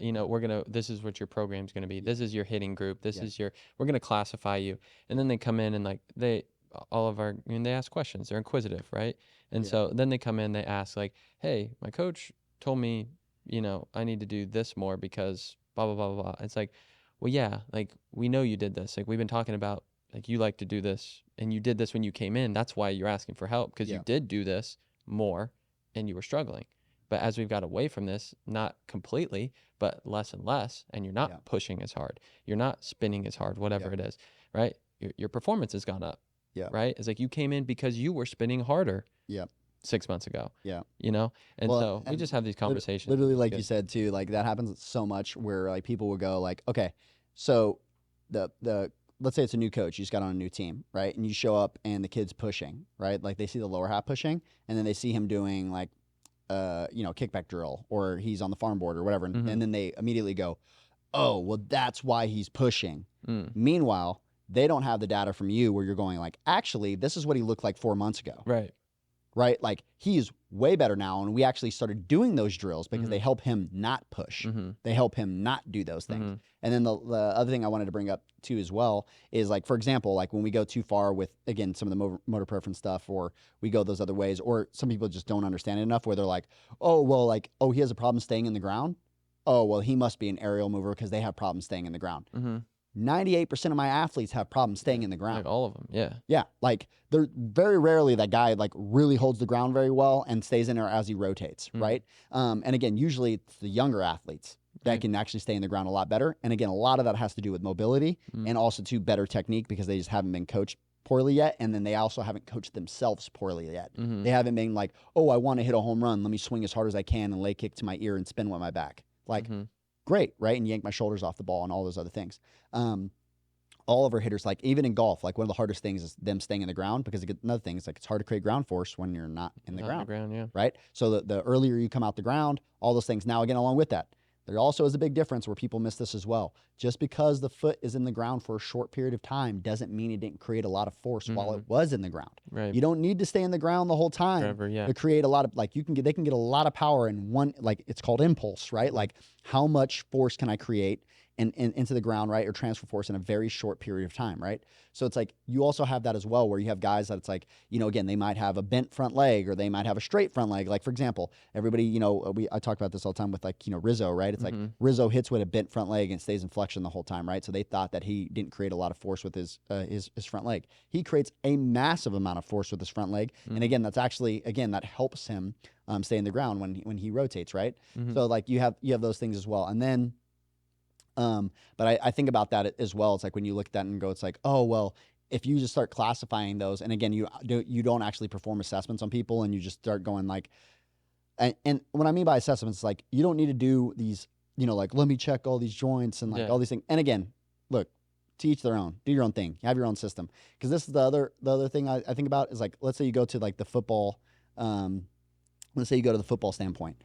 this is what your program's going to be. This is your hitting group. This is we're going to classify you. And then they come in and like they ask questions, they're inquisitive, right? And so then they come in, they ask like, hey, my coach told me, I need to do this more because blah, blah, blah, blah, blah. It's like, well, yeah, like we know you did this. Like we've been talking about, like you like to do this and you did this when you came in. That's why you're asking for help because you did do this more and you were struggling. But as we've got away from this, not completely, but less and less, and you're not pushing as hard. You're not spinning as hard, whatever it is, right? Your performance has gone up, right? It's like you came in because you were spinning harder 6 months ago, And so we just have these conversations. Literally, like you said too, like that happens so much where like people will go like, okay, so the let's say it's a new coach, you just got on a new team, right? And you show up and the kid's pushing, right? Like they see the lower half pushing and then they see him doing like, kickback drill or he's on the farm board or whatever. And then they immediately go, oh, well, that's why he's pushing. Meanwhile, they don't have the data from you where you're going like, actually, this is what he looked like 4 months ago. Right? Like he's way better now. And we actually started doing those drills because they help him not push. They help him not do those things. And then the other thing I wanted to bring up too as well is like, for example, like when we go too far with, again, some of the motor preference stuff, or we go those other ways, or some people just don't understand it enough where they're like, oh, well, like, oh, he has a problem staying in the ground. Oh, well, he must be an aerial mover because they have problems staying in the ground. 98% of my athletes have problems staying in the ground. Like all of them, yeah. Yeah, like they're very rarely that guy like really holds the ground very well and stays in there as he rotates, right? And again, usually it's the younger athletes that can actually stay in the ground a lot better. And again, a lot of that has to do with mobility and also to better technique because they just haven't been coached poorly yet. And then they also haven't coached themselves poorly yet. They haven't been like, oh, I want to hit a home run. Let me swing as hard as I can and lay kick to my ear and spin with my back. Like, great, right? And yank my shoulders off the ball and all those other things. All of our hitters, like even in golf, like one of the hardest things is them staying in the ground because another thing is like it's hard to create ground force when you're not in the ground. Right? So the earlier you come out the ground, all those things. Now, again, along with that, there also is a big difference where people miss this as well. Just because the foot is in the ground for a short period of time doesn't mean it didn't create a lot of force while it was in the ground. Right. You don't need to stay in the ground the whole time to create a lot of, like they can get a lot of power in one, like it's called impulse, right? Like how much force can I create and into the ground, right? Or transfer force in a very short period of time, right? So it's like, you also have that as well, where you have guys that it's like, again, they might have a bent front leg or they might have a straight front leg. Like for example, everybody, I talk about this all the time with like, Rizzo, right? It's like Rizzo hits with a bent front leg and stays in flexion the whole time, right? So they thought that he didn't create a lot of force with his front leg. He creates a massive amount of force with his front leg. And again, that's actually, that helps him stay in the ground when he rotates, right? So like you have those things as well. And then, but I think about that as well. It's like when you look at that and go, it's like, oh, well, if you just start classifying those, and again, you don't actually perform assessments on people and you just start going like, and what I mean by assessments, like you don't need to do these, like, let me check all these joints and like all these things. And again, look, to each their own. Do your own thing. Have your own system. Because this is the other thing I think about is like, let's say you go to like the football. Let's say you go to the football standpoint.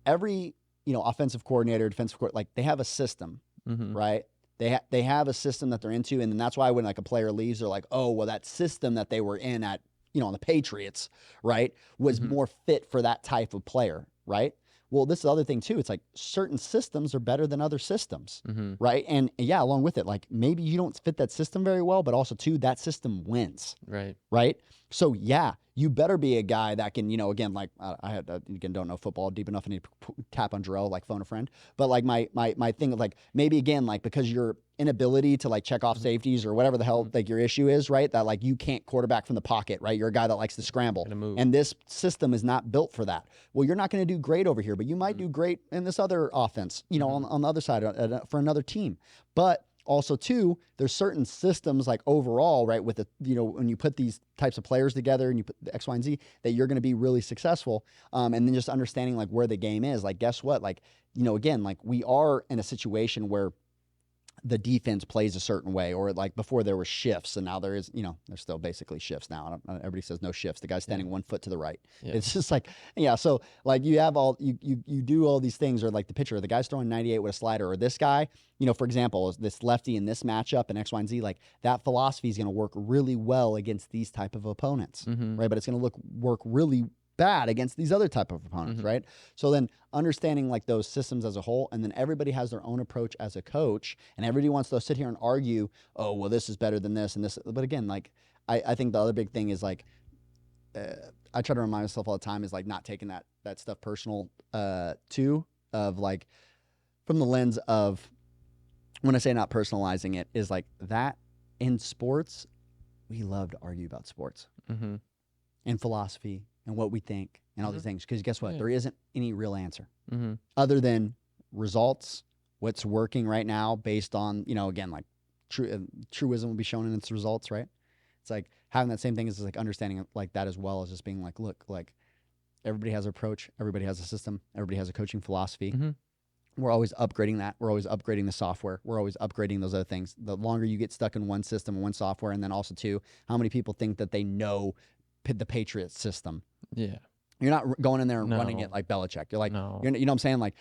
Every offensive coordinator, defensive coordinator, like they have a system, right? They have a system that they're into, and then that's why when like a player leaves, they're like, oh, well, that system that they were in at on the Patriots, right, was more fit for that type of player, right? Well, this is the other thing too. It's like certain systems are better than other systems, right? And yeah, along with it, like maybe you don't fit that system very well, but also too, that system wins, right? So yeah, you better be a guy that can, again, like again, don't know football deep enough. I need to tap on Jarrell, like phone a friend. But like my thing of like, maybe again, like because your inability to like check off safeties or whatever the hell like your issue is, right? That like you can't quarterback from the pocket, right? You're a guy that likes to scramble. And this system is not built for that. Well, you're not going to do great over here, but you might do great in this other offense, on the other side for another team. But also, too, there's certain systems like overall, right, with the, when you put these types of players together and you put the X, Y, and Z, that you're going to be really successful. And then just understanding like where the game is. Like, guess what? Like, again, like we are in a situation where the defense plays a certain way, or like before there were shifts, and now there is, there's still basically shifts now. Everybody says no shifts. The guy's standing 1 foot to the right. It's just like, so like you have you do all these things, or like the pitcher, the guy's throwing 98 with a slider, or this guy, for example, this lefty in this matchup in X, Y, and Z, like that philosophy is going to work really well against these type of opponents, right? But it's going to work really bad against these other type of opponents, right? So then understanding like those systems as a whole, and then everybody has their own approach as a coach, and everybody wants to sit here and argue, oh, well, this is better than this and this. But again, like I think the other big thing is like I try to remind myself all the time is like not taking that stuff personal too, of like from the lens of, when I say not personalizing it, is like that in sports, we love to argue about sports and philosophy and what we think and all these things. Because guess what? There isn't any real answer other than results, what's working right now based on, again, like truism will be shown in its results, right? It's like having that same thing is like understanding like that, as well as just being like, look, like everybody has an approach, everybody has a system, everybody has a coaching philosophy. We're always upgrading that. We're always upgrading the software. We're always upgrading those other things. The longer you get stuck in one system and one software, and then also too, how many people think that they know the Patriots system? Yeah. You're not going in there and running it like Belichick. You're like, you know what I'm saying? Like,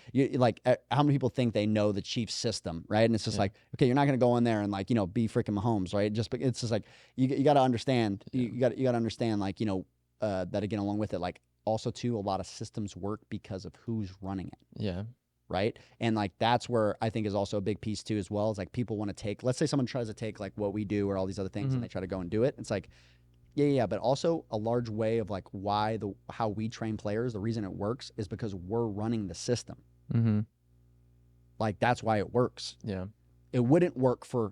how many people think they know the Chiefs system, right? And it's just like, okay, you're not going to go in there and like, be freaking Mahomes, right? It's just like, you got to understand, you got to understand, like, that again, along with it, like also too, a lot of systems work because of who's running it. Yeah. Right. And like, that's where I think is also a big piece too, as well, is like people want to take, let's say someone tries to take like what we do or all these other things and they try to go and do it. It's like, yeah. But also a large way of like how we train players, the reason it works is because we're running the system. Like that's why it works. Yeah. It wouldn't work for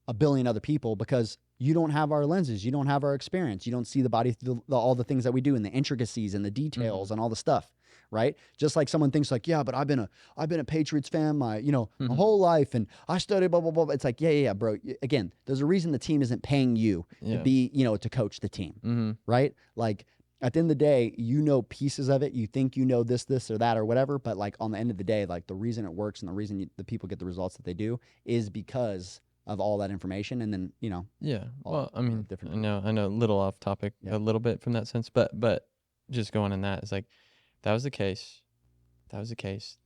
a billion other people because you don't have our lenses. You don't have our experience. You don't see the body, all the things that we do and the intricacies and the details and all the stuff. Right. Just like someone thinks like, yeah, but I've been a Patriots fan, my whole life. And I studied blah, blah, blah. It's like, yeah, bro. Again, there's a reason the team isn't paying you to be, to coach the team. Right. Like at the end of the day, pieces of it. You think this or that or whatever. But like on the end of the day, like the reason it works and the reason the people get the results that they do is because of all that information. And then, well, I mean, different. I know a little off topic a little bit from that sense, but just going in that, it's like, that was the case.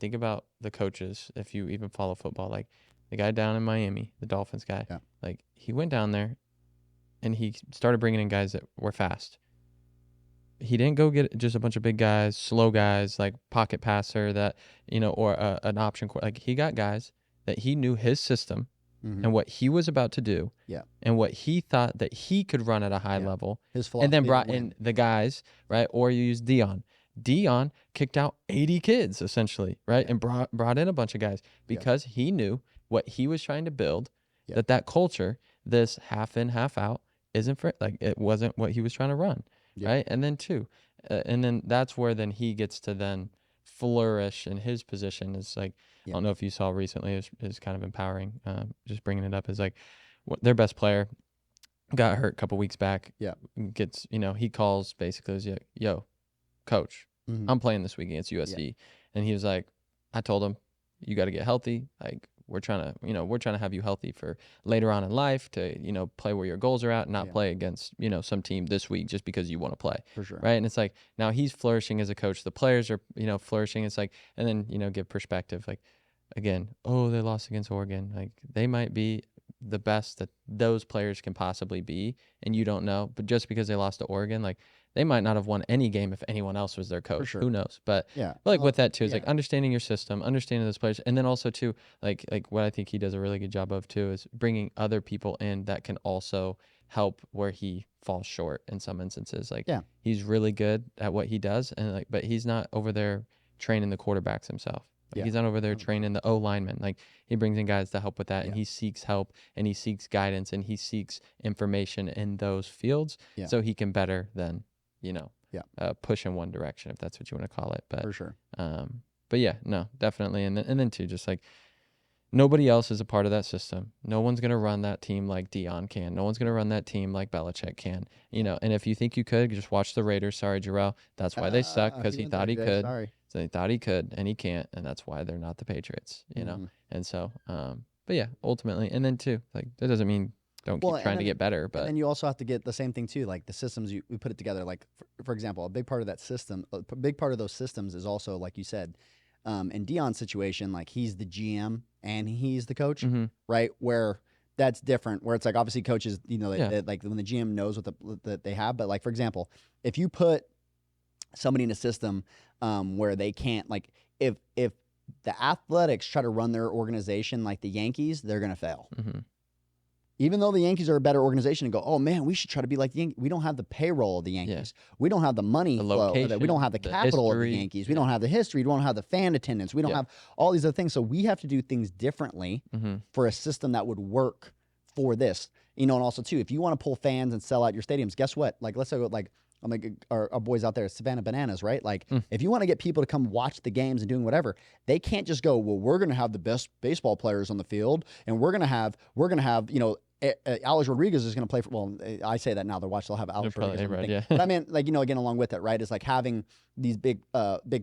Think about the coaches, if you even follow football. Like the guy down in Miami, the Dolphins guy, like he went down there and he started bringing in guys that were fast. He didn't go get just a bunch of big guys, slow guys, like pocket passer that, or an option. Like he got guys that he knew his system and what he was about to do and what he thought that he could run at a high level. His philosophy, and then brought in the guys, right? Or you use Dion kicked out 80 kids essentially, right? And brought in a bunch of guys because he knew what he was trying to build, that culture, this half in, half out, isn't for, like, it wasn't what he was trying to run, right? And then and then that's where then he gets to then flourish in his position. Is like, I don't know if you saw recently, is kind of empowering, just bringing it up, is like their best player got hurt a couple weeks back, gets, he calls basically, is yo, coach, I'm playing this week against USC. And he was like, I told him, you got to get healthy. Like, we're trying to have you healthy for later on in life to, play where your goals are at, and not Yeah. play against, some team this week just because you want to play. For sure. Right. And it's like, now he's flourishing as a coach. The players are, flourishing. It's like, and then, give perspective. Like, again, oh, they lost against Oregon. Like, they might be the best that those players can possibly be, and you don't know. But just because they lost to Oregon, like, they might not have won any game if anyone else was their coach. sure. Who knows? But Yeah. like Well, with that too, it's yeah. like understanding your system, understanding those players, and then also too, like what I think he does a really good job of too is bringing other people in that can also help where he falls short in some instances. Like, Yeah. he's really good at what he does, and like, but he's not over there training the quarterbacks himself. Like, Yeah. he's not over there training the O linemen. Like, he brings in guys to help with that, and Yeah. he seeks help, and he seeks guidance, and he seeks information in those fields, Yeah. so he can better than, Yeah. push in one direction, if that's what you want to call it. But For sure. but yeah, no, definitely. And then too, just like, nobody else is a part of that system. No one's gonna run that team like Dion can. No one's gonna run that team like Belichick can. And if you think you could, just watch the Raiders. Sorry, Jarrell. That's why they suck, because he went thought there, he Jay. could. Sorry. So he thought he could, and he can't, and that's why they're not the Patriots. Mhm. And so, but yeah, ultimately, and then too, like, that doesn't mean don't Well, keep and trying to then- get better, And but then you also have to get the same thing too, like the systems we put it together. Like for example, a big part of that system, a big part of those systems is also, like you said, in Dion's situation, like he's the GM and he's the coach, Mhm. right? Where that's different. Where it's like obviously coaches, Yeah. like when the GM knows what that they have. But like for example, if you put somebody in a system where they can't, like if the Athletics try to run their organization like the Yankees, they're gonna fail. Mhm. Even though the Yankees are a better organization, and go, oh man, we should try to be like the Yankees. We don't have the payroll of the Yankees. We don't have the money The flow. We location, don't have the the capital of the history. Yankees. We don't have the history. We don't have the fan attendance. We don't Yeah. have all these other things. So we have to do things differently Mhm. for a system that would work for this. And also too, if you want to pull fans and sell out your stadiums, guess what? Like let's say like I'm like our boys out there at Savannah Bananas, right? Like if you want to get people to come watch the games and doing whatever, they can't just go, well, we're going to have the best baseball players on the field, and we're going to have Alex Rodriguez is going to play for. Well, I say that now. They'll have Alex They're probably Rodriguez. on the right, thing. yeah. But I mean, like again, along with it, right? Is like having these big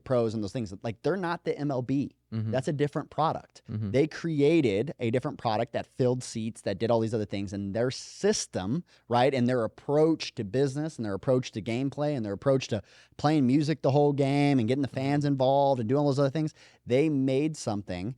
pros and those things. Like they're not the MLB. Mhm. That's a different product. Mhm. They created a different product that filled seats, that did all these other things, and their system, right, and their approach to business, and their approach to gameplay, and their approach to playing music the whole game, and getting the fans involved, and doing all those other things. They made something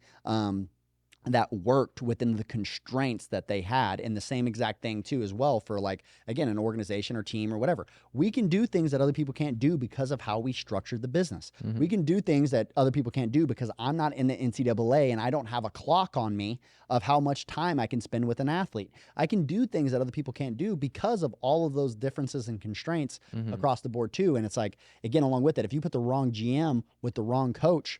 that worked within the constraints that they had, and the same exact thing too as well for, like, again, an organization or team or whatever. We can do things that other people can't do because of how we structured the business. We can do things that other people can't do because I'm not in the NCAA and I don't have a clock on me of how much time I can spend with an athlete. I can do things that other people can't do because of all of those differences and constraints across the board too. And it's like, again, along with it, if you put the wrong GM with the wrong coach,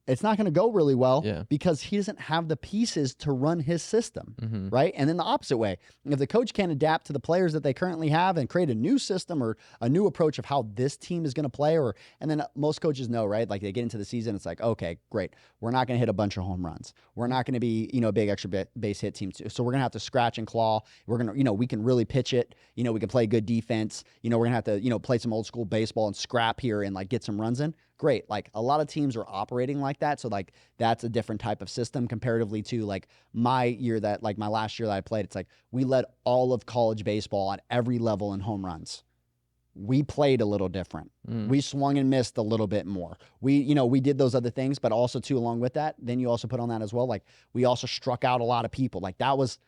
it's not going to go really well Yeah. because he doesn't have the pieces to run his system, Mhm. right? And then the opposite way, if the coach can't adapt to the players that they currently have and create a new system or a new approach of how this team is going to play, and then most coaches know, right? Like they get into the season, it's like, okay, great. We're not going to hit a bunch of home runs. We're not going to be, a big extra base hit team too. So we're going to have to scratch and claw. We're going to, we can really pitch it. We can play good defense. We're going to have to, play some old school baseball and scrap here and like get some runs in. Great. Like a lot of teams are operating like that. So like that's a different type of system comparatively to like my last year that I played. It's like we led all of college baseball on every level in home runs. We played a little different. We swung and missed a little bit more. We did those other things, but also too, along with that, then you also put on that as well. Like we also struck out a lot of people. Like that was,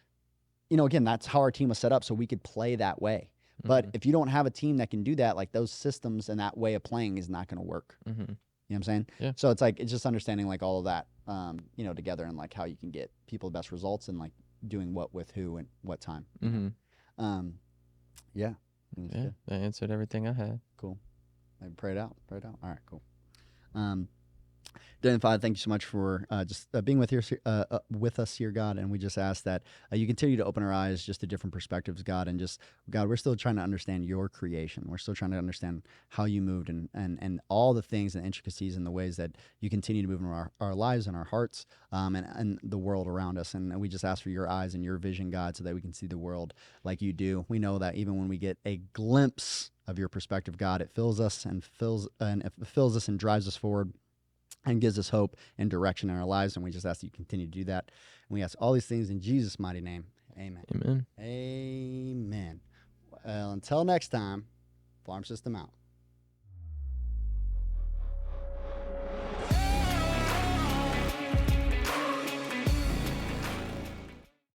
again, that's how our team was set up. So we could play that way. But if you don't have a team that can do that, like those systems and that way of playing is not going to work. Mhm. You know what I'm saying? Yeah. So it's like, it's just understanding like all of that, together, and like how you can get people the best results and like doing what with who and what time. Mhm. Yeah. I think it's Yeah, good. that answered everything I had. Cool. I pray it out. All right, cool. Dear Father, thank you so much for just being with us here, God. And we just ask that you continue to open our eyes just to different perspectives, God. And just, God, we're still trying to understand your creation. We're still trying to understand how you moved and all the things and intricacies and the ways that you continue to move in our lives and our hearts and the world around us. And we just ask for your eyes and your vision, God, so that we can see the world like you do. We know that even when we get a glimpse of your perspective, God, it fills us and drives us forward. and gives us hope and direction in our lives. And we just ask that you continue to do that. And we ask all these things in Jesus' mighty name. Amen. Amen. Amen. Well, until next time, Farm System out.